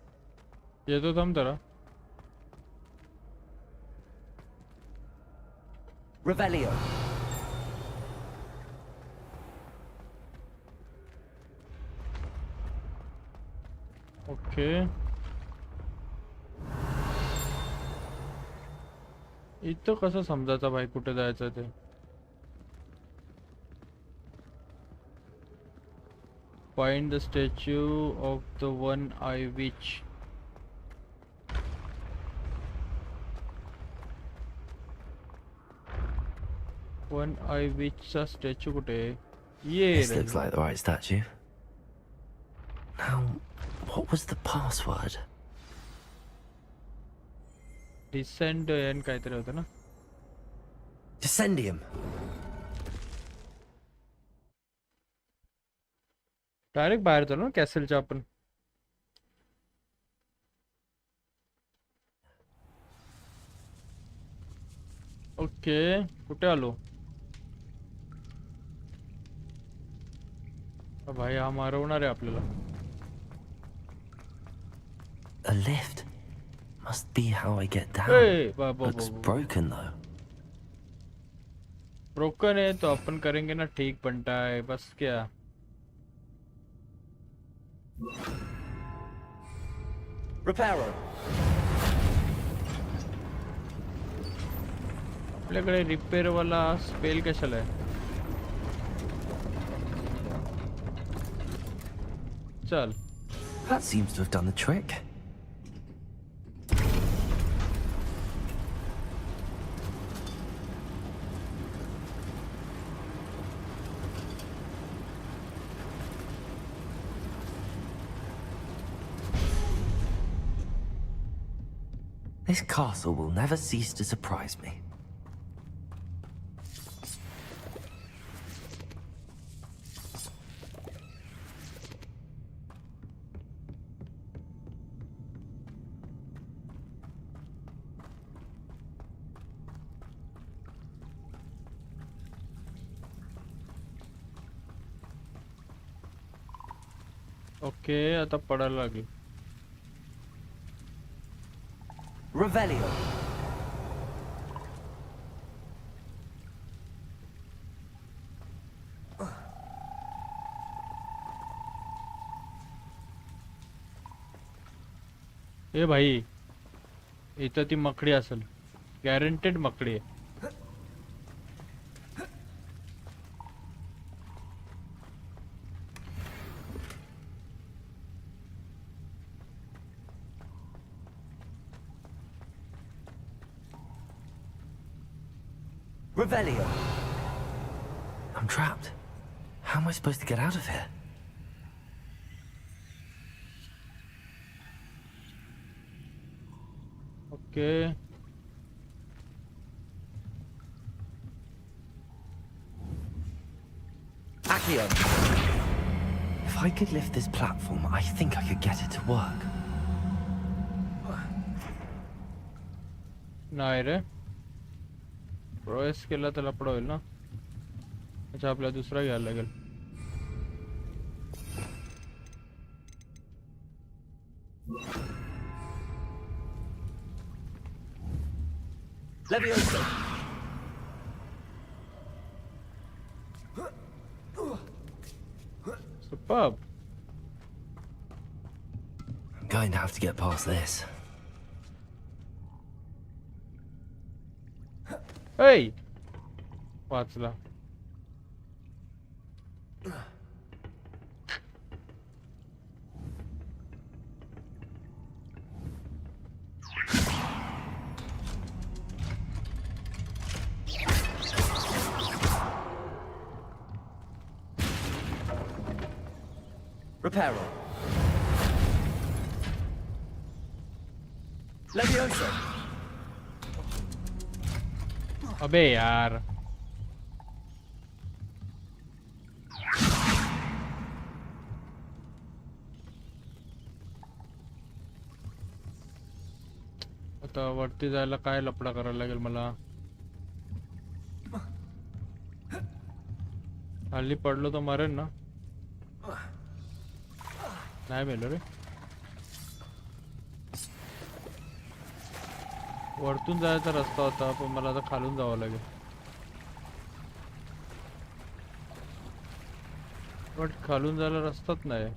ये तो थम तेरा. Revelio. Okay. इथं कसं समजायचं भाई कुठे जायचं ते. Find the statue of the one-eye witch. One-eye witchचा statue कुठे? This looks like the right statue. Now, what was the password? Descendium काहीतरी होतं ना? Descendium. डायरेक्ट बाहेर झालो ना कॅसलच्या आपण. ओके कुठे आलो? भाई हा मारवणार आहे आपल्याला. A lift. Must be how I get down. Hey, Looks broken though. Broken है तो अपन करेंगे ना ठीक बनता है बस क्या. Reparo. आपल्याकडे रिपेअर वाला स्पेल कशाला आहे? चल. That seems to have done the trick. This castle will never cease to surprise me. Okay आता पडायला लागली. Revelio. ए भाई इथं ती मकडी असेल. गॅरंटेड मकडी आहे. Revelio. I'm trapped. How am I supposed to get out of here? Okay Accio. If I could lift this platform, I think I could get it to work. नाही रे प्रोसेस केला तर लपड होईल ना अच्छा आपल्याला दुसरा घ्यायला लागेल Leviosa. Superb. I'm going to have to get past this. Hey! वाचला Reparo. Leviosa. अबे यार आता वरती जायला काय लपडा करायला लागेल मला हल्ली पडलो तर मरेन ना नाही मेलो रे वरतून जायचा रस्ता होता पण मला आता खालून जावं लागेल पण खालून जायला रस्ताच नाही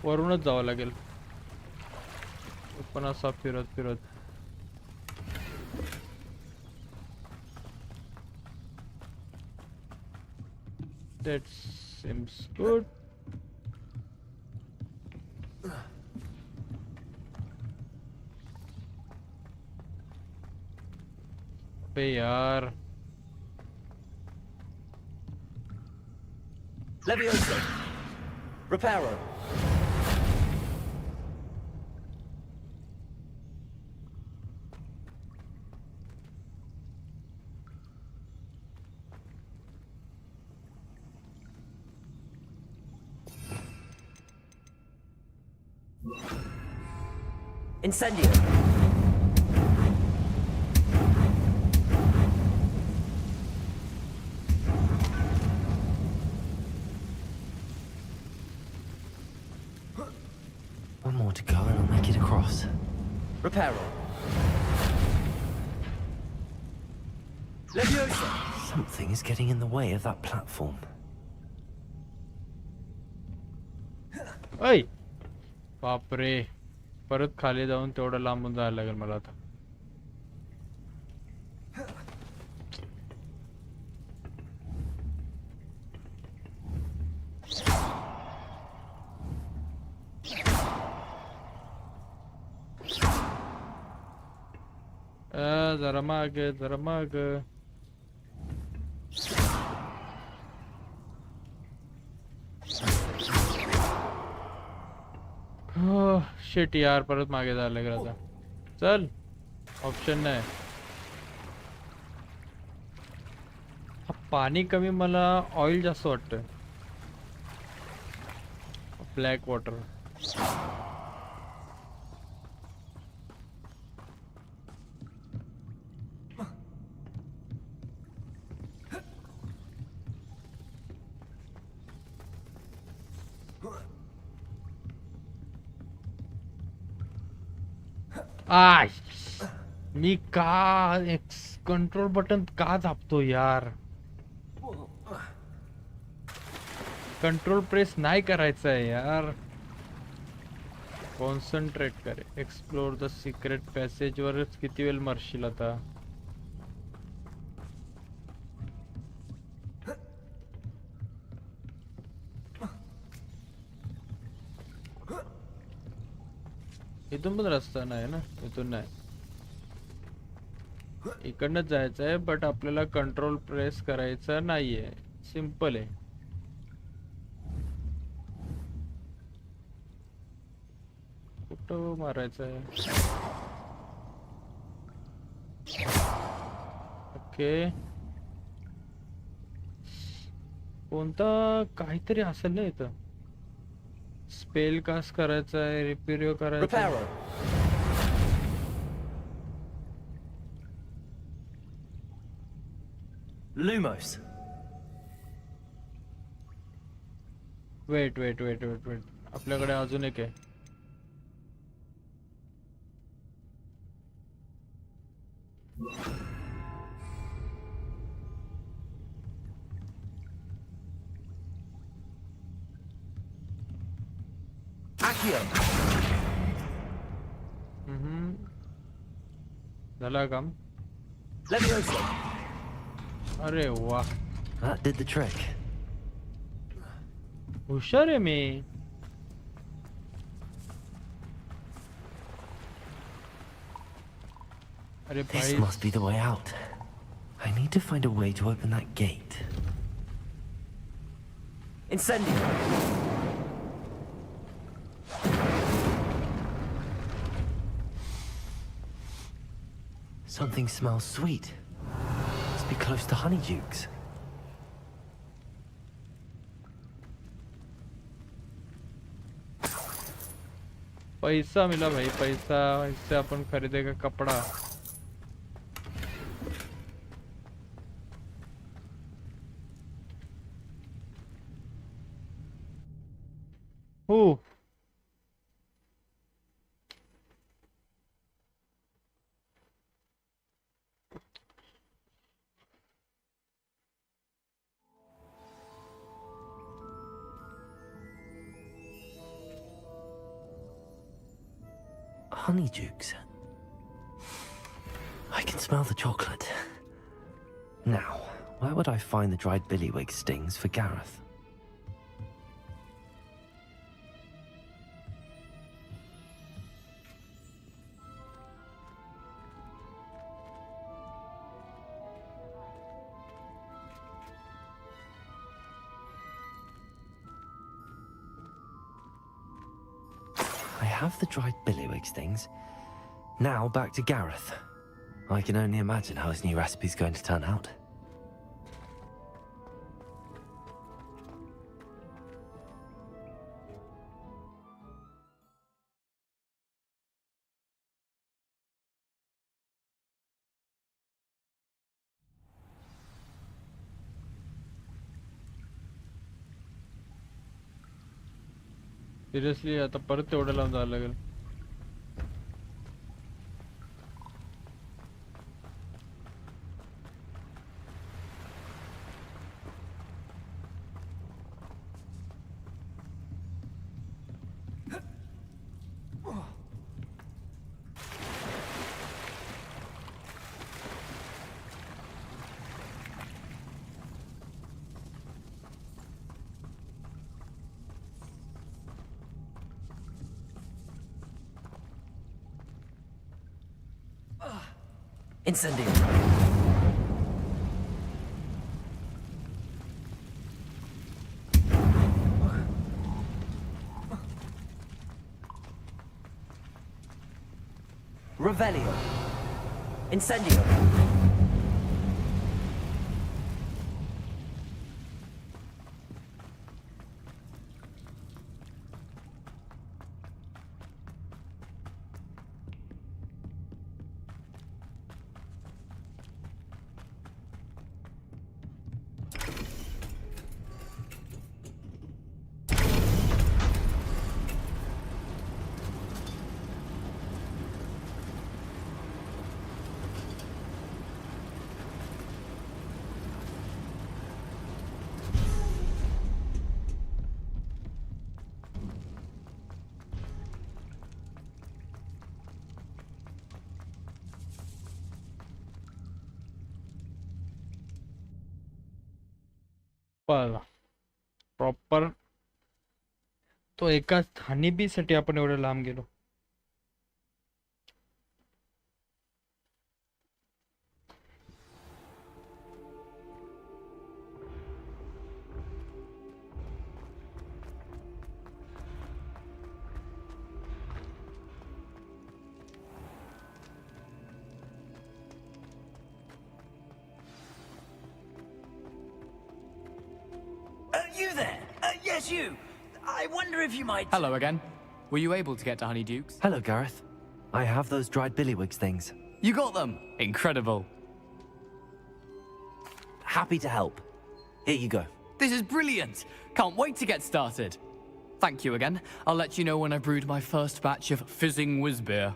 वरूनच जावं लागेल पण असा फिरत फिरत that seems good अबे यार Leviosa. Reparo. Incendio. One more to go and I'll make it across. Reparo. Leviosa. Something is getting in the way of that platform. ऐ बापरे परत खाली जाऊन तेवढं लांबून जायला लागेल मला आता जरा माग शिट यार परत मागे जायला लागेल आता चल ऑप्शन नाही पाणी कमी मला ऑइल जास्त वाटतं ब्लॅक वॉटर आय मी का कंट्रोल बटन का दाबतो यार कंट्रोल प्रेस नाही करायचं आहे यार कॉन्सन्ट्रेट करे एक्सप्लोर द सिक्रेट पॅसेज वरच किती वेळ मरशील आता इथून पण रस्ता नाही ना इथून नाही इकडनंच जायचं आहे बट आपल्याला कंट्रोल प्रेस करायचा नाहीये सिंपल आहे. कुठं मारायचं आहे? ओके. कोणता काहीतरी असेल ना इथं. स्पेल कास्ट करायचा आहे, रिपेरिओ करायचा आहे. Lumos. Wait wait wait wait wait, आपल्याकडे अजून एक आहे. Accio. झालं काम? Levioso. अरे वाह, That did the trick. हुशार आहे मी. अरे This भाई, must be the way out. I need to find a way to open that gate. Incendio. Something smells sweet. Must be close to Honeydukes. पैसा मिला भाई, पैसा. इससे अपन खरीदेगा कपड़ा. हो. Honeydukes. I can smell the chocolate. Now, where would I find the dried billywig stings for Gareth? I have the dried billywig stings. Now back to Gareth. I can only imagine how his new recipe's going to turn out. Seriously आता परत तेवढं लावून जावं लागेल. Incendio. Revelio. Incendio. Proper तो एका honeybee साठी आपण एवढं लांब गेलो. you there! Yes, you! I wonder if you might... Hello again. Were you able to get to Honeyduke's? Hello, Gareth. I have those dried billywigs things. You got them! Incredible. Happy to help. Here you go. This is brilliant! Can't wait to get started. Thank you again. I'll let you know when I brewed my first batch of fizzing whiz beer.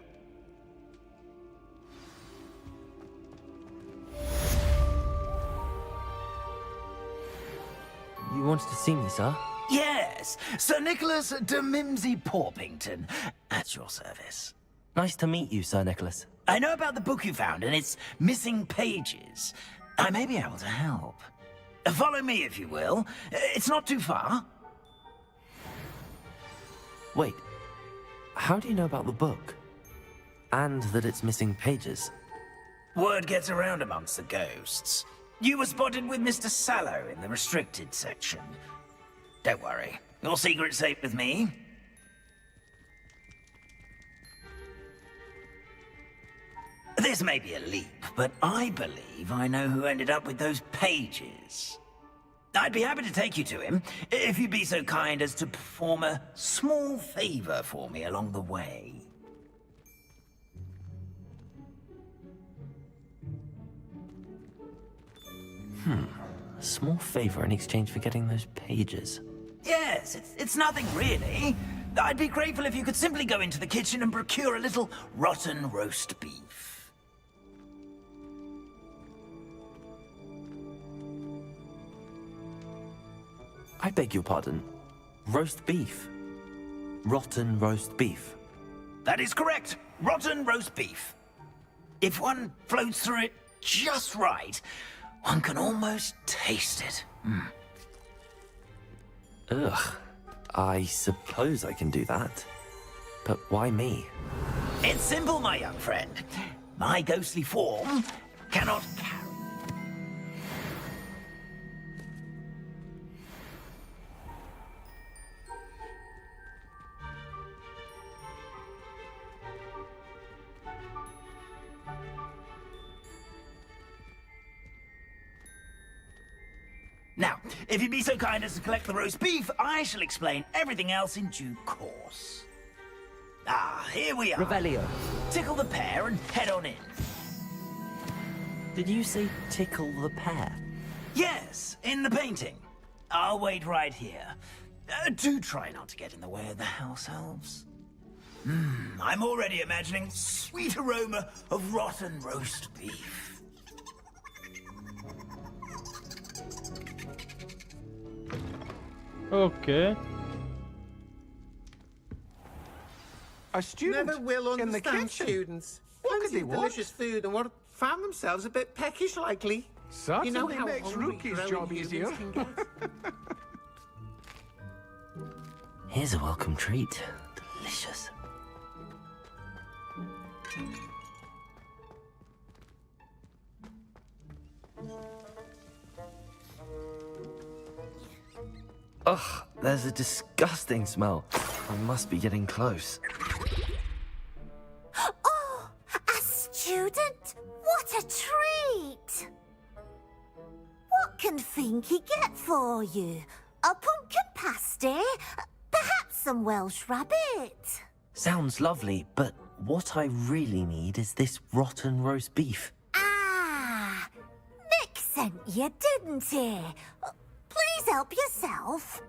You wanted to see me, sir? Yes, Sir Nicholas de Mimsy Porpington, at your service. Nice to meet you, Sir Nicholas. I know about the book you found and its missing pages. I may be able to help. Follow me, if you will. It's not too far. Wait, how do you know about the book? And that it's missing pages? Word gets around amongst the ghosts. You were spotted with Mr. Sallow in the restricted section. Don't worry, your secret's safe with me. This may be a leap, but I believe I know who ended up with those pages. I'd be happy to take you to him, if you'd be so kind as to perform a small favor for me along the way. A small favor in exchange for getting those pages. Yes, it's nothing really. I'd be grateful if you could simply go into the kitchen and procure a little rotten roast beef. I beg your pardon. Roast beef. Rotten roast beef. That is correct. Rotten roast beef. If one floats through it just right, one can almost taste it. Ugh. I suppose I can do that. But why me? It's simple, my young friend. My ghostly form cannot carry. Now, if you'd be so kind as to collect the roast beef, I shall explain everything else in due course. Ah, here we are. Revelio. Tickle the pear and head on in. Did you say tickle the pear? Yes, in the painting. I'll wait right here. Do try not to get in the way of the house elves. I'm already imagining sweet aroma of rotten roast beef. Okay. A student Never will in the understand kitchen. students. What could Plenty they of want? delicious food and what found themselves a bit peckish likely. Certainly you know how makes hungry Rookie's growing job humans easier. can get. Here's a welcome treat. Delicious. Ugh, there's a disgusting smell. I must be getting close. Oh, a student? What a treat! What can Finky get for you? A pumpkin pasty? Perhaps some Welsh rabbit? Sounds lovely, but what I really need is this rotten roast beef. Ah, Nick sent you, didn't he? Please help yourself.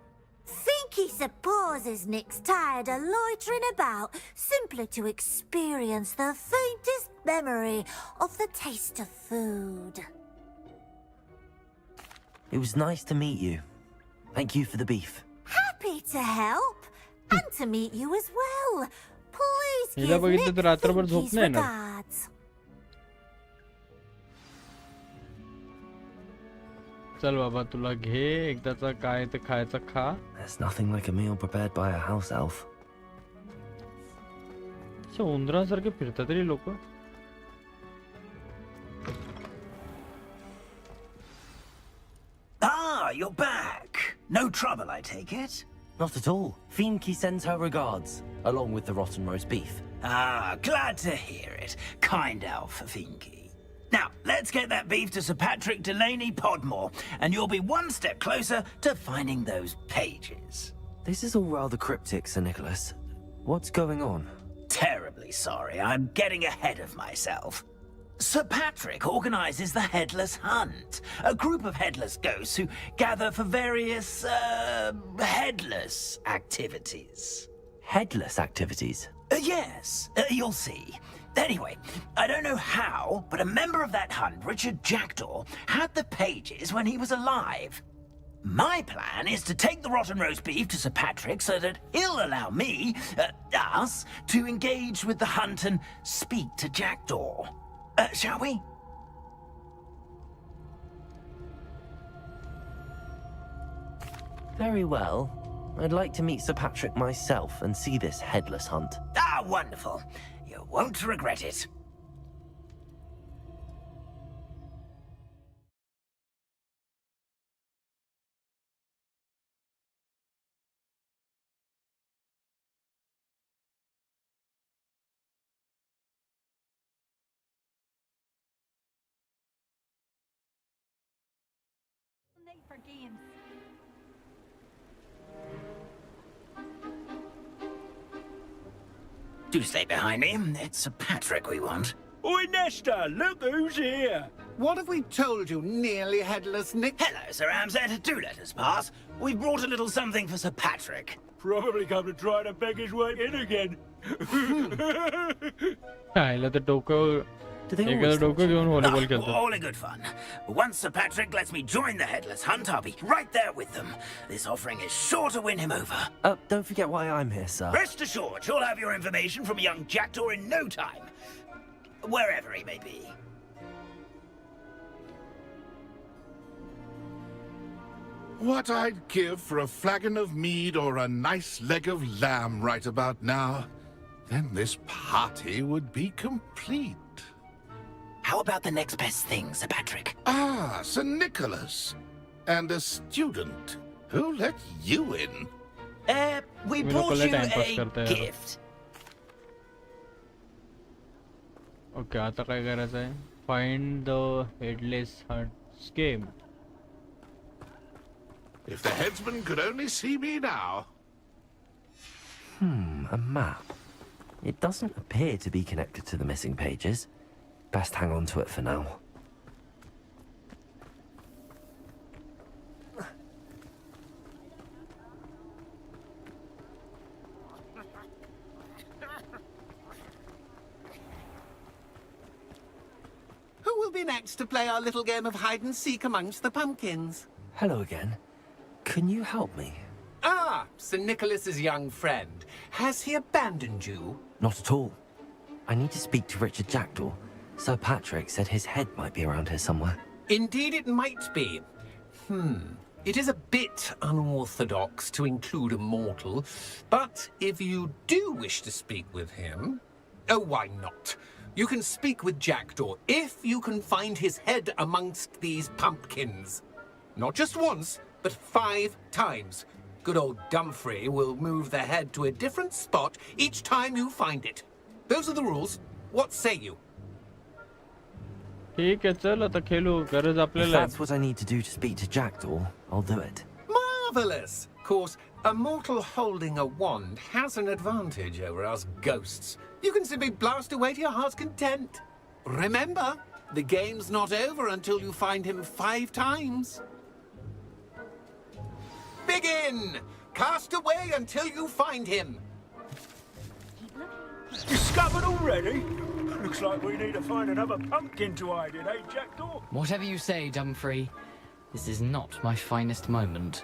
Finky supposes Nick's tired of loitering about simply to experience the faintest memory of the taste of food. It was nice to meet you. Thank you for the beef. Happy to help and to meet you as well. Please हिला give बघितलं Nick तर रात्रभर झोप Finky's नाही येणार. regards. चल बाबा तुला घे एकदाचा काय ते खायचं खा. There's nothing like a meal prepared by a house elf. असे उंदरासारखे फिरतात तरी लोक. Ah, you're back. No trouble, I take it? Not at all. Finky sends her regards, along with the rotten roast beef. Ah, glad to hear it. Kind elf, Finky. Now, let's let's get that beef to Sir Patrick Delaney Podmore, and you'll be one step closer to finding those pages. This is all rather cryptic, Sir Nicholas. What's going on? Terribly sorry, I'm getting ahead of myself. Sir Patrick organizes the Headless Hunt, a group of headless ghosts who gather for various, headless activities. Headless activities? Yes, you'll see. Anyway, I don't know how, but a member of that hunt, Richard Jackdaw, had the pages when he was alive. My plan is to take the rotten roast beef to Sir Patrick so that he'll allow me, us, to engage with the hunt and speak to Jackdaw. Shall we? Very well. I'd like to meet Sir Patrick myself and see this headless hunt. Ah, wonderful. You won't regret it. For games. Do stay behind me. It's Sir Patrick we want. Oi, Nesta, look who's here. What have we told you, nearly headless Nick? Hello, Sir Amset. Do let us pass. We brought a little something for Sir Patrick. Probably come to try to beg his way in again. खायला तर डोकं एखादं डोकं घेऊन volleyball खेळतो. All in good fun. Once Sir Patrick lets me join the Headless Hunt, I'll be right there with them. This offering is sure to win him over. Don't forget why I'm here, sir. Rest assured, you'll have your information from young Jackdaw in no time. Wherever he may be. What I'd give for a flagon of mead or a nice leg of lamb right about now. Then this party would be complete. How about the next best thing, Sir Patrick? Ah, Sir Nicholas. And a student. Who let you in? We brought you a gift. Okay, आता काय करायचं आहे? Find the headless hunt's game. If the headsman could only see me now. A map. It doesn't appear to be connected to the missing pages. Best hang on to it for now. Who will be next to play our little game of hide and seek amongst the pumpkins? Hello again. Can you help me? Ah, Sir Nicholas's young friend. Has he abandoned you? Not at all. I need to speak to Richard Jackdaw. Sir Patrick said his head might be around here somewhere. Indeed it might be. It is a bit unorthodox to include a mortal, but if you do wish to speak with him... Oh, why not? You can speak with Jackdaw if you can find his head amongst these pumpkins. Not just once, but 5 times. Good old Dumfrey will move the head to a different spot each time you find it. Those are the rules. What say you? ठीक आहे चल आता खेळू गरज If आपल्याला that's what I need to do to speak to Jackdaw, I'll do it. Marvelous! Of course, a mortal holding a wand has an advantage over us ghosts. You can simply blast away to your heart's content. Remember, the game's not over until you find him 5 times. Begin! Cast away until you find him. Discovered already? Looks like we need to find another pumpkin to hide in, eh, Jackdaw? Whatever you say, Dumfrey. This is not my finest moment.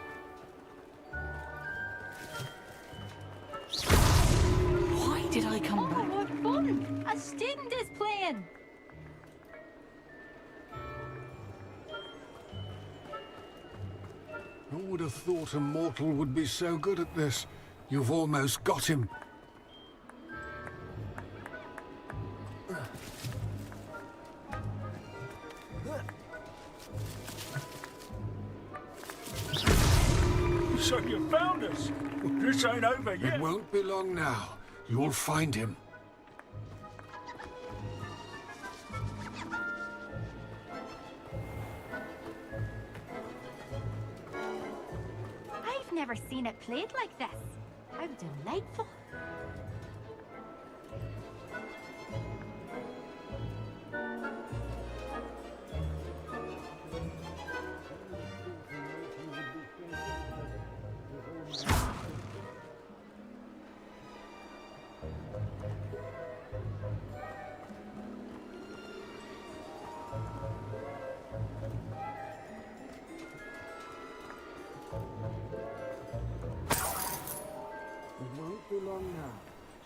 Why did I come back? What fun! A student is playing! Who would have thought a mortal would be so good at this? You've almost got him. So you found us. This ain't over yet. It won't be long now. You'll find him. never seen it played like this. How delightful.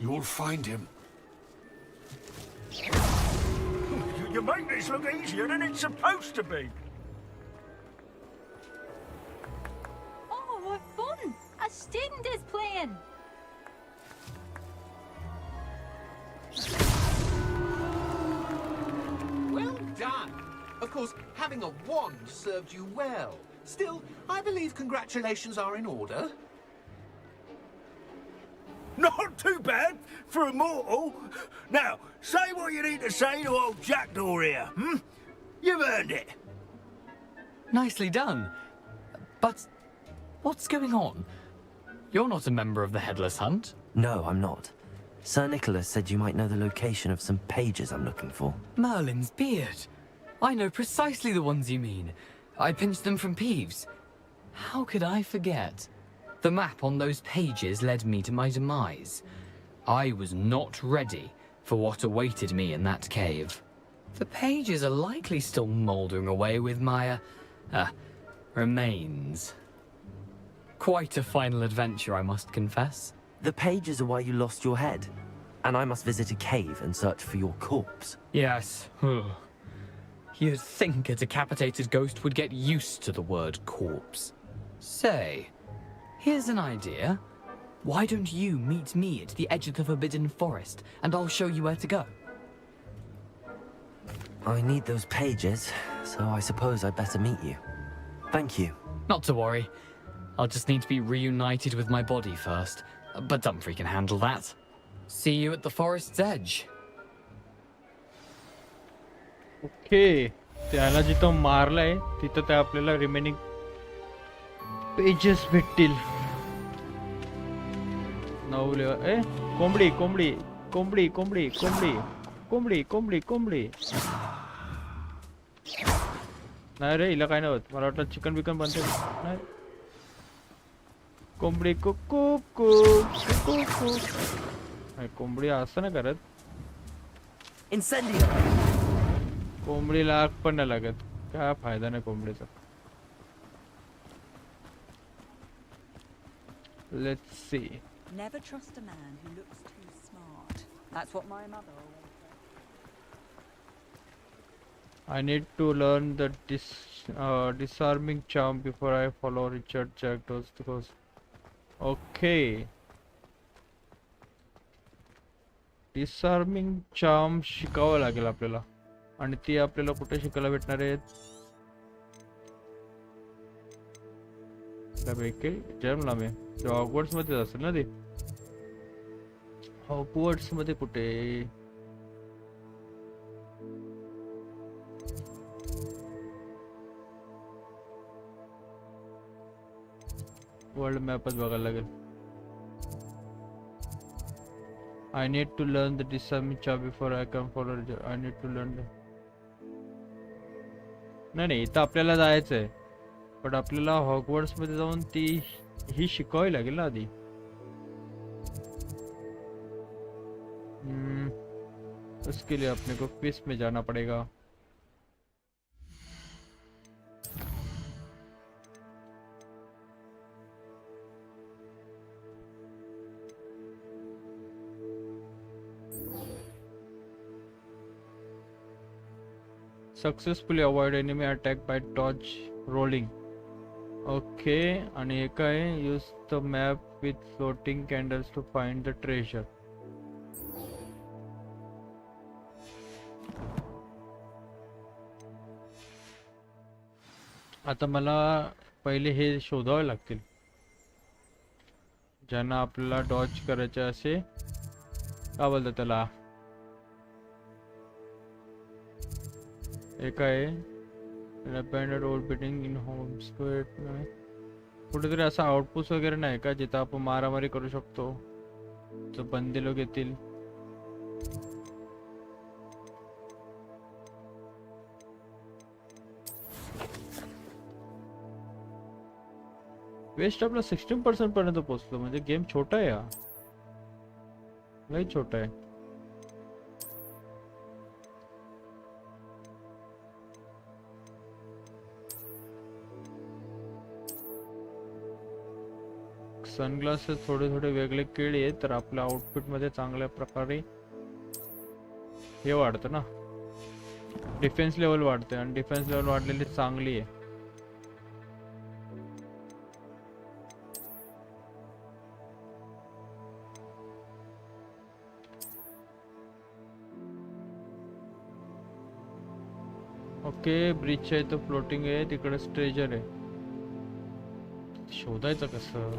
You'll find him. You make this look easier than it's supposed to be. Oh, what fun! A student is playing. Well done. Of course, having a wand served you well. Still, I believe congratulations are in order. Not too bad for a mortal. Now, say what you need to say to old Jackdaw here, hmm? You've earned it. Nicely done. But what's going on? You're not a member of the Headless Hunt. No, I'm not. Sir Nicholas said you might know the location of some pages I'm looking for. Merlin's beard. I know precisely the ones you mean. I pinched them from Peeves. How could I forget? The map on those pages led me to my demise. I was not ready for what awaited me in that cave. The pages are likely still mouldering away with my, remains. Quite a final adventure, I must confess. The pages are why you lost your head, and I must visit a cave and search for your corpse. Yes. You'd think a decapitated ghost would get used to the word corpse. Say, here's an idea. Why don't you meet me at the edge of the Forbidden Forest, and I'll show you where to go? I need those pages, so I suppose I'd better meet you. Thank you. Not to worry. I'll just need to be reunited with my body first. But Dumfrey can handle that. See you at the forest's edge. Okay त्याला जिथं मारलंय तिथं त्या आपल्याला remaining pages भेटतील. 9 level. ए कोंबडी कोंबडी कोंबडी कोंबडी कोंबडी कोंबडी कोंबडी कोंबडी नाही रे हिला काय नाही होत. मला वाटलं चिकन बिकन बनते. नाही कोंबडी कुकू कुकू नाही कोंबडी असं नाही करत. कोंबडीला आग पण नाही लागत. काय फायदा नाही कोंबडीचा. Let's see. Never trust a man who looks too smart. That's what my mother always said. I need to learn the disarming charm before I follow Richard Jackdaw's because. Okay. Disarming charm शिकावं लागेल आपल्याला. आणि ती आपल्याला कुठे शिकायला भेटणार आहेत? जर्मला में हॉगवर्ट्स मध्ये असेल ना ते. हॉगवर्ट्स मध्ये कुठे? वर्ल्ड मॅपच बघायला लागेल. I need to learn the disarming charm before I can follow. I need to learn the. नाही इथं आपल्याला जायचंय पण आपल्याला हॉगवर्ट्स मध्ये जाऊन ती ही शिकावी लागेल ना आधी. उसके लिए अपने को क्विज में जाना पड़ेगा. Successfully avoid enemy attack by dodge rolling. Okay, आणि हे काय? Use the map with floating candles to find the treasure. आता मला पहिले हे शोधावे लागतील ज्यांना आपल्याला डॉज करायचे असे. काय बोलतात त्याला? एक आहे abandoned old building in home square. कुठेतरी असा आउटपोस्ट वगैरे नाही का जिथं आपण मारामारी करू शकतो, जो बंदी लोक येतील? वेस्ट आपला 16% पर्यंत पोहोचलो, म्हणजे गेम छोटा आहे हा, लई छोटा आहे. सनग्लासेस थोडे थोडे वेगळे केले तर आपल्या आउटफिट मध्ये चांगल्या प्रकारे हे वाढतं ना, डिफेन्स लेवल वाढते, आणि डिफेन्स लेवल वाढलेली चांगली आहे. ओके, ब्रिज आहे तो फ्लोटिंग आहे, तिकडे ट्रेजर आहे. शोधायचं कसं?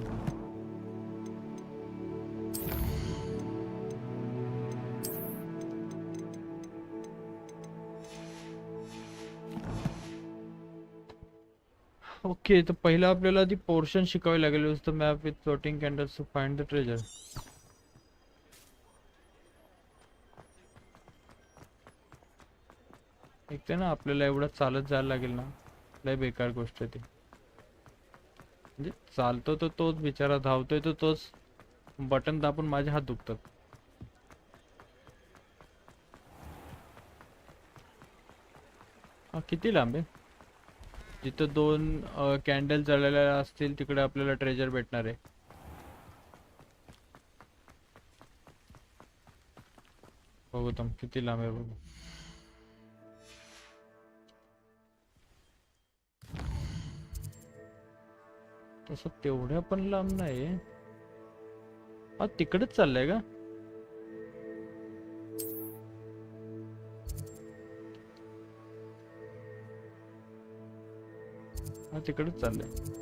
ओके, तर पहिला आपल्याला ती पोर्शन शिकावी लागेल. Use the map with floating candles to find the treasure. एक ते ना आपल्याला एवढं चालत जायला लागेल ना, लय बेकार गोष्ट आहे ती. म्हणजे चालतो तर तोच बिचारा, धावतोय तर तोच, बटन दाबून माझे हात दुखतात. हा किती लांब आहे? जिथं 2 कॅन्डल जळलेल्या असतील तिकडे आपल्याला ट्रेजर भेटणार आहे. बघू तर किती लांब आहे बघू. तसं तेवढ्या पण लांब नाही. हा तिकडेच चाललंय का? हा तिकडेच चाललंय.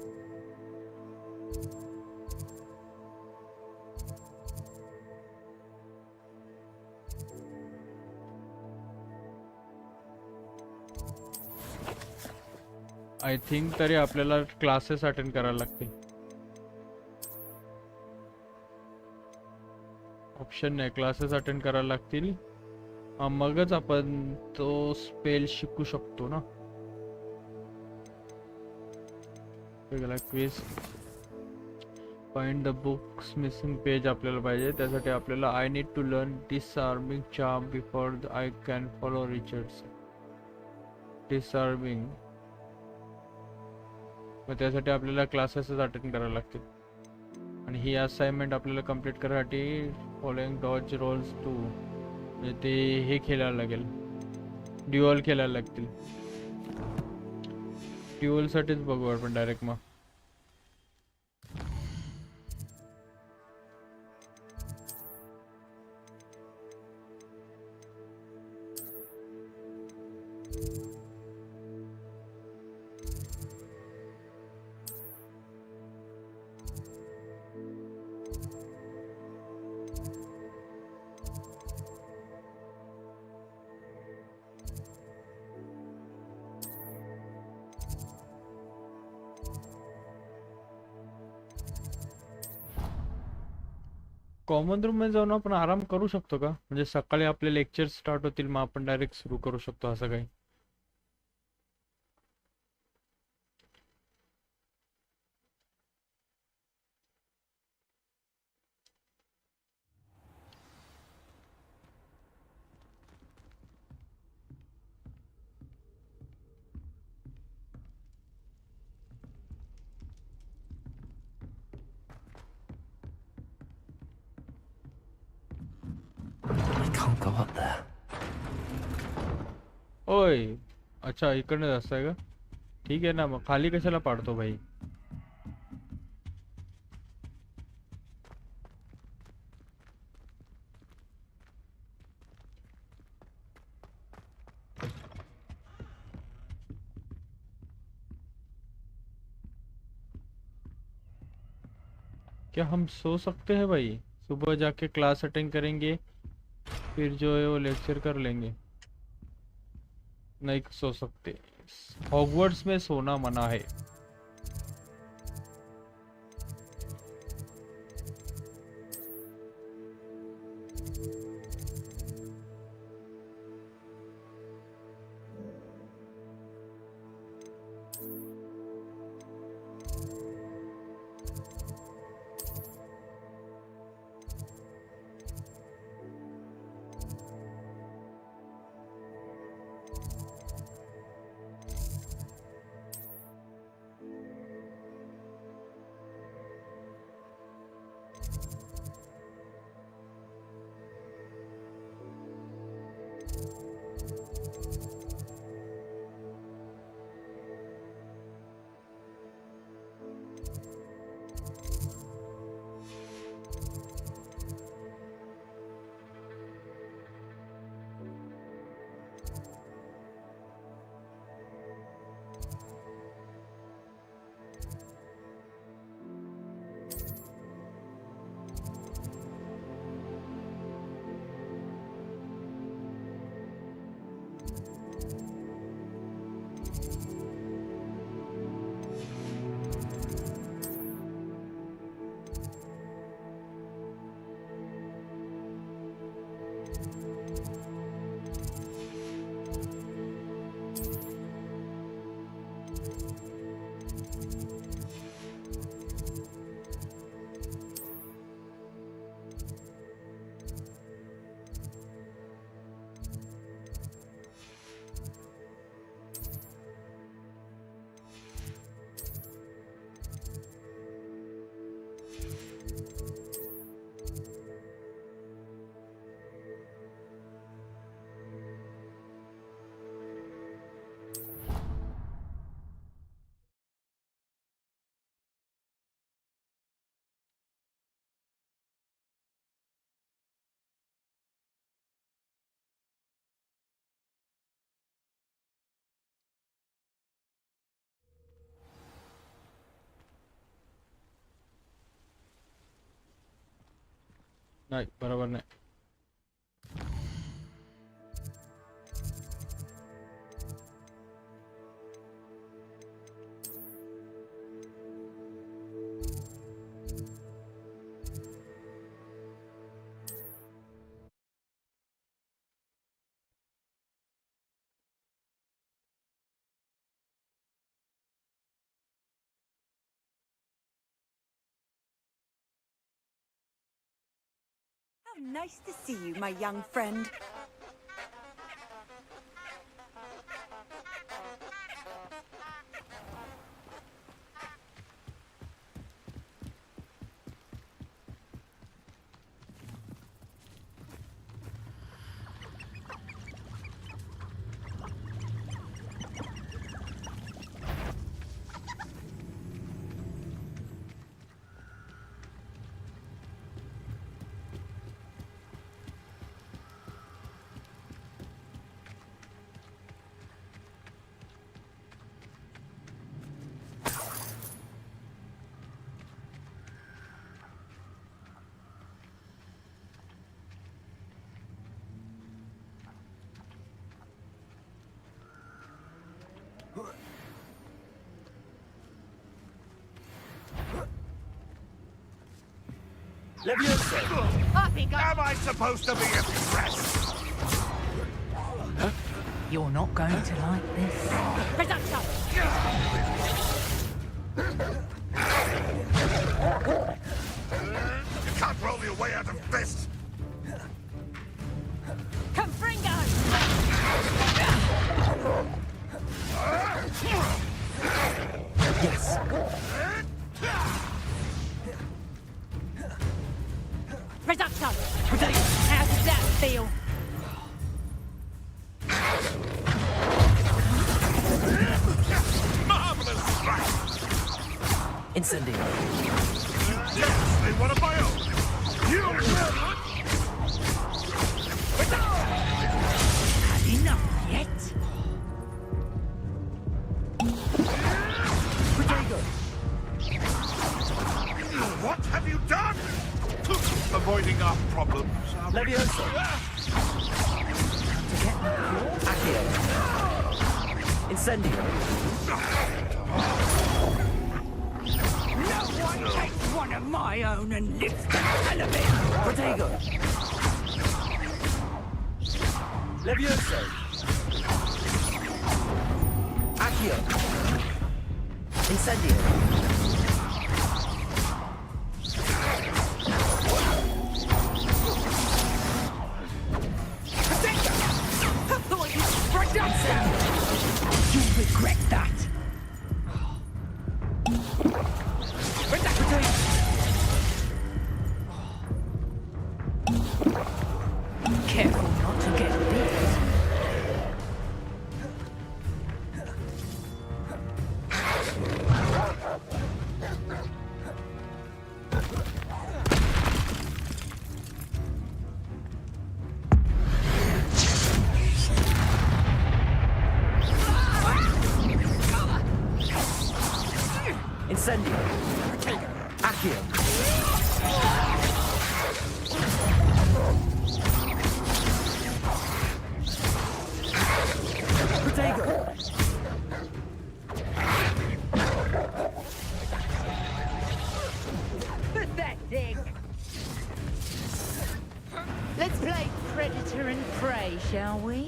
आय थिंक तरी आपल्याला क्लासेस अटेंड करायला लागतील. ऑप्शन नाही, क्लासेस अटेंड करायला लागतील, मगच आपण तो स्पेल शिकू शकतो ना. Quiz find the books missing page आपल्याला पाहिजे. त्यासाठी आपल्याला I need to learn disarming charm before I can follow Richards. Disarming, मग त्यासाठी आपल्याला क्लासेसच अटेंड करायला लागतील. आणि ही असाइनमेंट आपल्याला कंप्लीट करायसाठी फॉलोइंग डॉज रोल्स 2 म्हणजे ते हे खेळायला लागेल, ड्युअल खेळायला लागतील. ड्युअल साठीच बघू आपण डायरेक्ट. मग कॉमन रूम मध्ये जाऊन आपण आराम करू शकतो का? म्हणजे सकाळी आपले लेक्चर स्टार्ट होतील, मग आपण डायरेक्ट सुरू करू शकतो असं काही? Can't go up there. ओय, अच्छा इकडनं जास्त आहे का? ठीक आहे ना, मग खाली कशाला पाडतो भाई? क्या हम सो सकते हैं भाई? सुबह जाके क्लास अटेंड करेंगे, फिर जो है वो लेक्चर कर लेंगे. नहीं सो सकते, हॉगवर्ट्स में सोना मना है. नाही बरोबर नाही. How nice to see you, my young friend. Am I supposed to be impressed? You're not going to like this. You can't roll your way out of this. Confringo! Yes. Reducto! How does that feel? Marvelous strike! Incendio. Yes, they want a my own. You will. Had enough yet? What have you done? Avoiding our problems. Leviosa. Accio. Incendio. No one takes one of my own and lives the hell of it! Protego. Leviosa. Accio. Incendio. You'll regret that. Careful not to get bit. Incendio. Accio. Protego. Pathetic. Let's play predator and prey, shall we?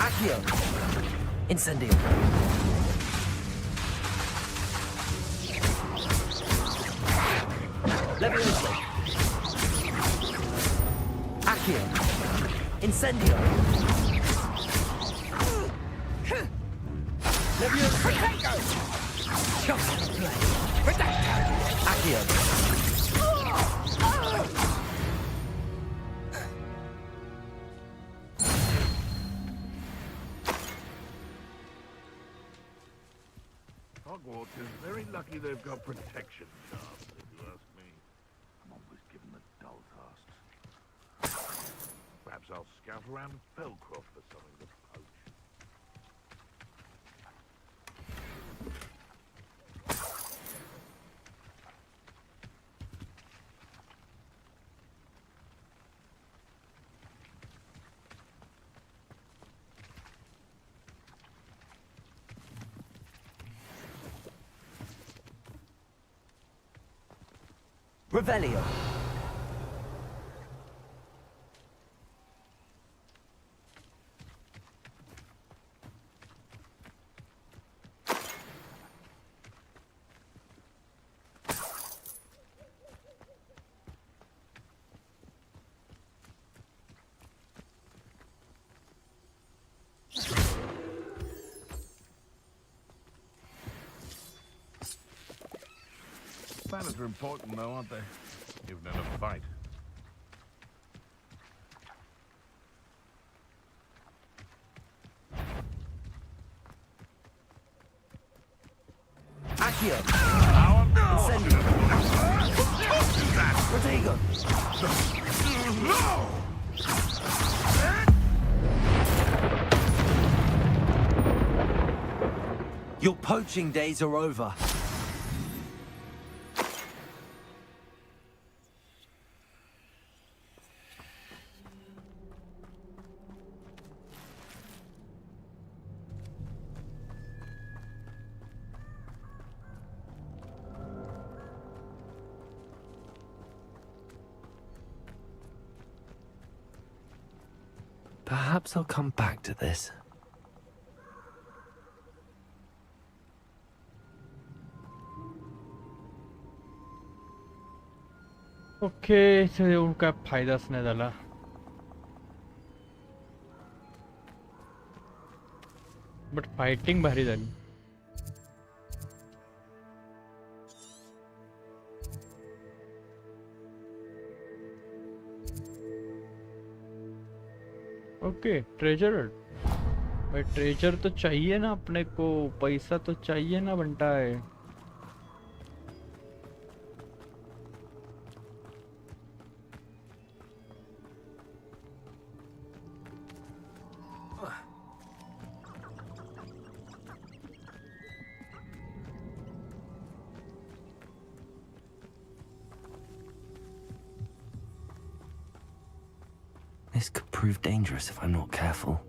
Accio. Incendio. Leviosa. Accio. Incendio. Leviosa. Just play. Accio. Hogwarts is very lucky they've got protection charms, if you ask me. I'm always given the dull tasks. Perhaps I'll scout around Felcroft for something to poach. Revelio. Manners are important, though, aren't they? Even in a fight. Accio. Incendio. Protego. No! Your poaching days are over. Perhaps I'll come back to this. Okay इथे येऊन काय फायदाच नाही झाला. But fighting भारी झाली. Okay treasure भाई, treasure तो चाहिए ना अपने को, पैसा तो चाहिए ना बनता है. This could prove dangerous if I'm not careful.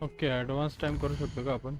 Okay advance time करू शकतो का आपण?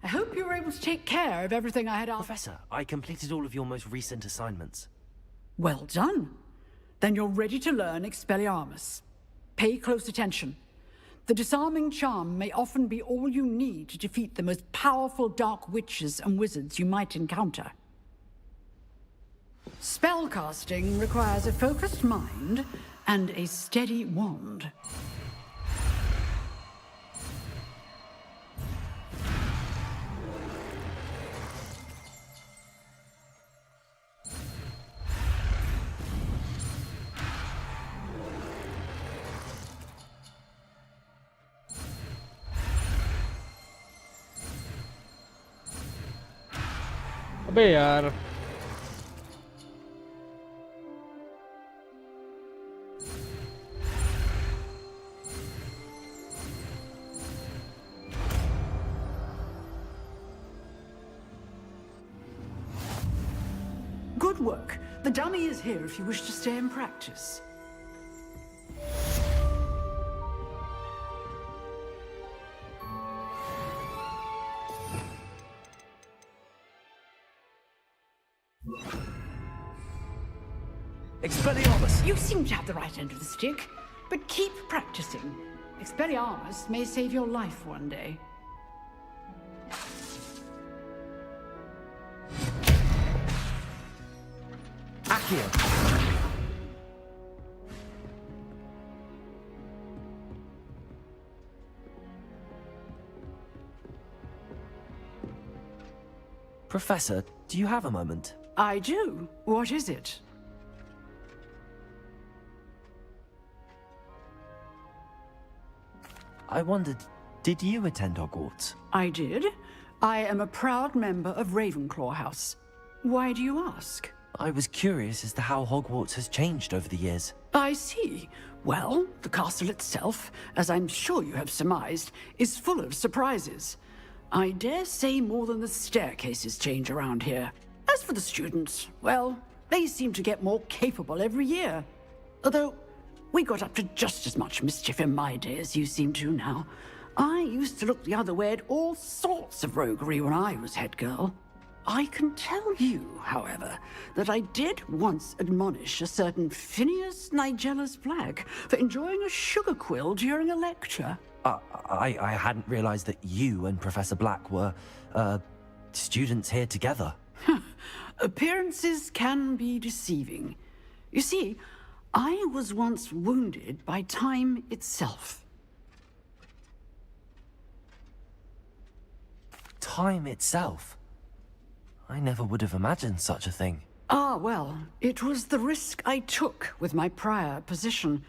I hope you were able to take care of everything I had asked. Professor, I completed all of your most recent assignments. Well done. Then you're ready to learn Expelliarmus. Pay close attention. The disarming charm may often be all you need to defeat the most powerful dark witches and wizards you might encounter. Spellcasting requires a focused mind and a steady wand. अबे यार Good work. The dummy is here if you wish to stay and practice. Expelliarmus! You seem to have the right end of the stick, but keep practicing. Expelliarmus may save your life one day. Accio! Professor, do you have a moment? I do. What is it? I wondered, did you attend Hogwarts? I did. I am a proud member of Ravenclaw House. Why do you ask? I was curious as to how Hogwarts has changed over the years. I see. Well, the castle itself, as I'm sure you have surmised, is full of surprises. I dare say more than the staircases change around here. As for the students, well, they seem to get more capable every year. Although, we got up to just as much mischief in my day as you seem to now. I used to look the other way at all sorts of roguery when I was head girl. I can tell you, however, that I did once admonish a certain Phineas Nigellus Black for enjoying a sugar quill during a lecture. I hadn't realized that you and Professor Black were, students here together. Appearances can be deceiving. You see, I was once wounded by time itself. Time itself? I never would have imagined such a thing. Ah, well, it was the risk I took with my prior position.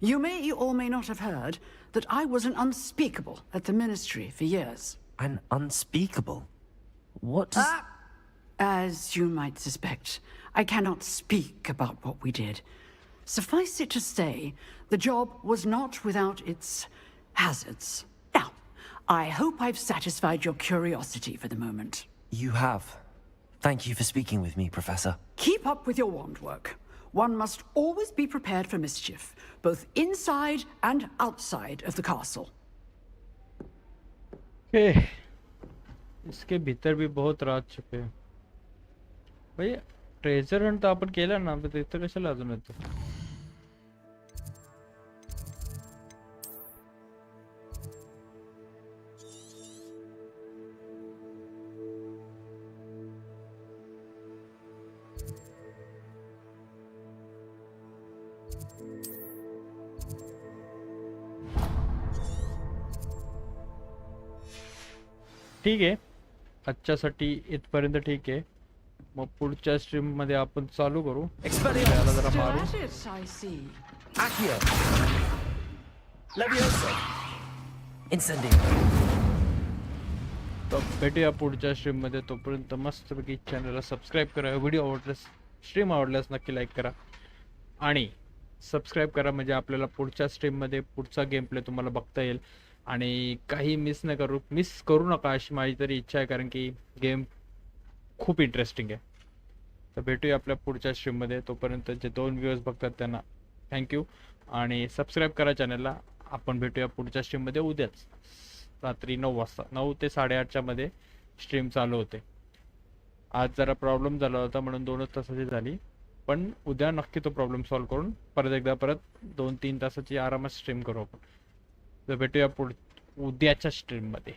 You may or may not have heard that I was an unspeakable at the Ministry for years. An unspeakable? What does... As you might suspect, I cannot speak about what we did. Suffice it to say, the job was not without its hazards. Now, I hope I've satisfied your curiosity for the moment. You have. Thank you for speaking with me, Professor. Keep up with your wand work. One must always be prepared for mischief, both inside and outside of the castle. Okay. इसके भीतर भी बहुत रात छुपे हैं. भाई treasure Hunt तो आपण केला ना, तर इथं कशाला अजून येतो? ठीक आहे, आजच्यासाठी इथपर्यंत ठीक आहे. मग पुढच्या स्ट्रीम मध्ये आपण चालू करू. त्याला जरा मारू. I see. Accio. Levioso. Incendio. तर भेटूया पुढच्या स्ट्रीम मध्ये. तोपर्यंत मस्तपैकी चॅनलला सबस्क्राईब करा. व्हिडिओ आवडल्यास, स्ट्रीम आवडल्यास नक्की लाईक करा आणि सबस्क्राईब करा, म्हणजे आपल्याला पुढच्या स्ट्रीम मध्ये पुढचा गेम प्ले तुम्हाला बघता येईल. आणि काही मिस करू नका अशी माझी तरी इच्छा आहे, कारण की गेम खूप इंटरेस्टिंग आहे. तर भेटूया आपल्या पुढच्या स्ट्रीममध्ये. तोपर्यंत जे 2 व्ह्यूअर्स बघतात त्यांना थँक्यू आणि सबस्क्राईब करा चॅनलला. आपण भेटूया पुढच्या स्ट्रीममध्ये उद्याच रात्री 9 वाजता. 9 ते 8:30च्या मध्ये स्ट्रीम चालू होते. आज जरा प्रॉब्लेम झाला होता म्हणून 2च तासाची झाली, पण उद्या नक्की तो प्रॉब्लेम सॉल्व्ह करून परत 2-3 तासाची आरामात स्ट्रीम करू आपण. तर भेटूया उद्याच्या स्ट्रीममध्ये.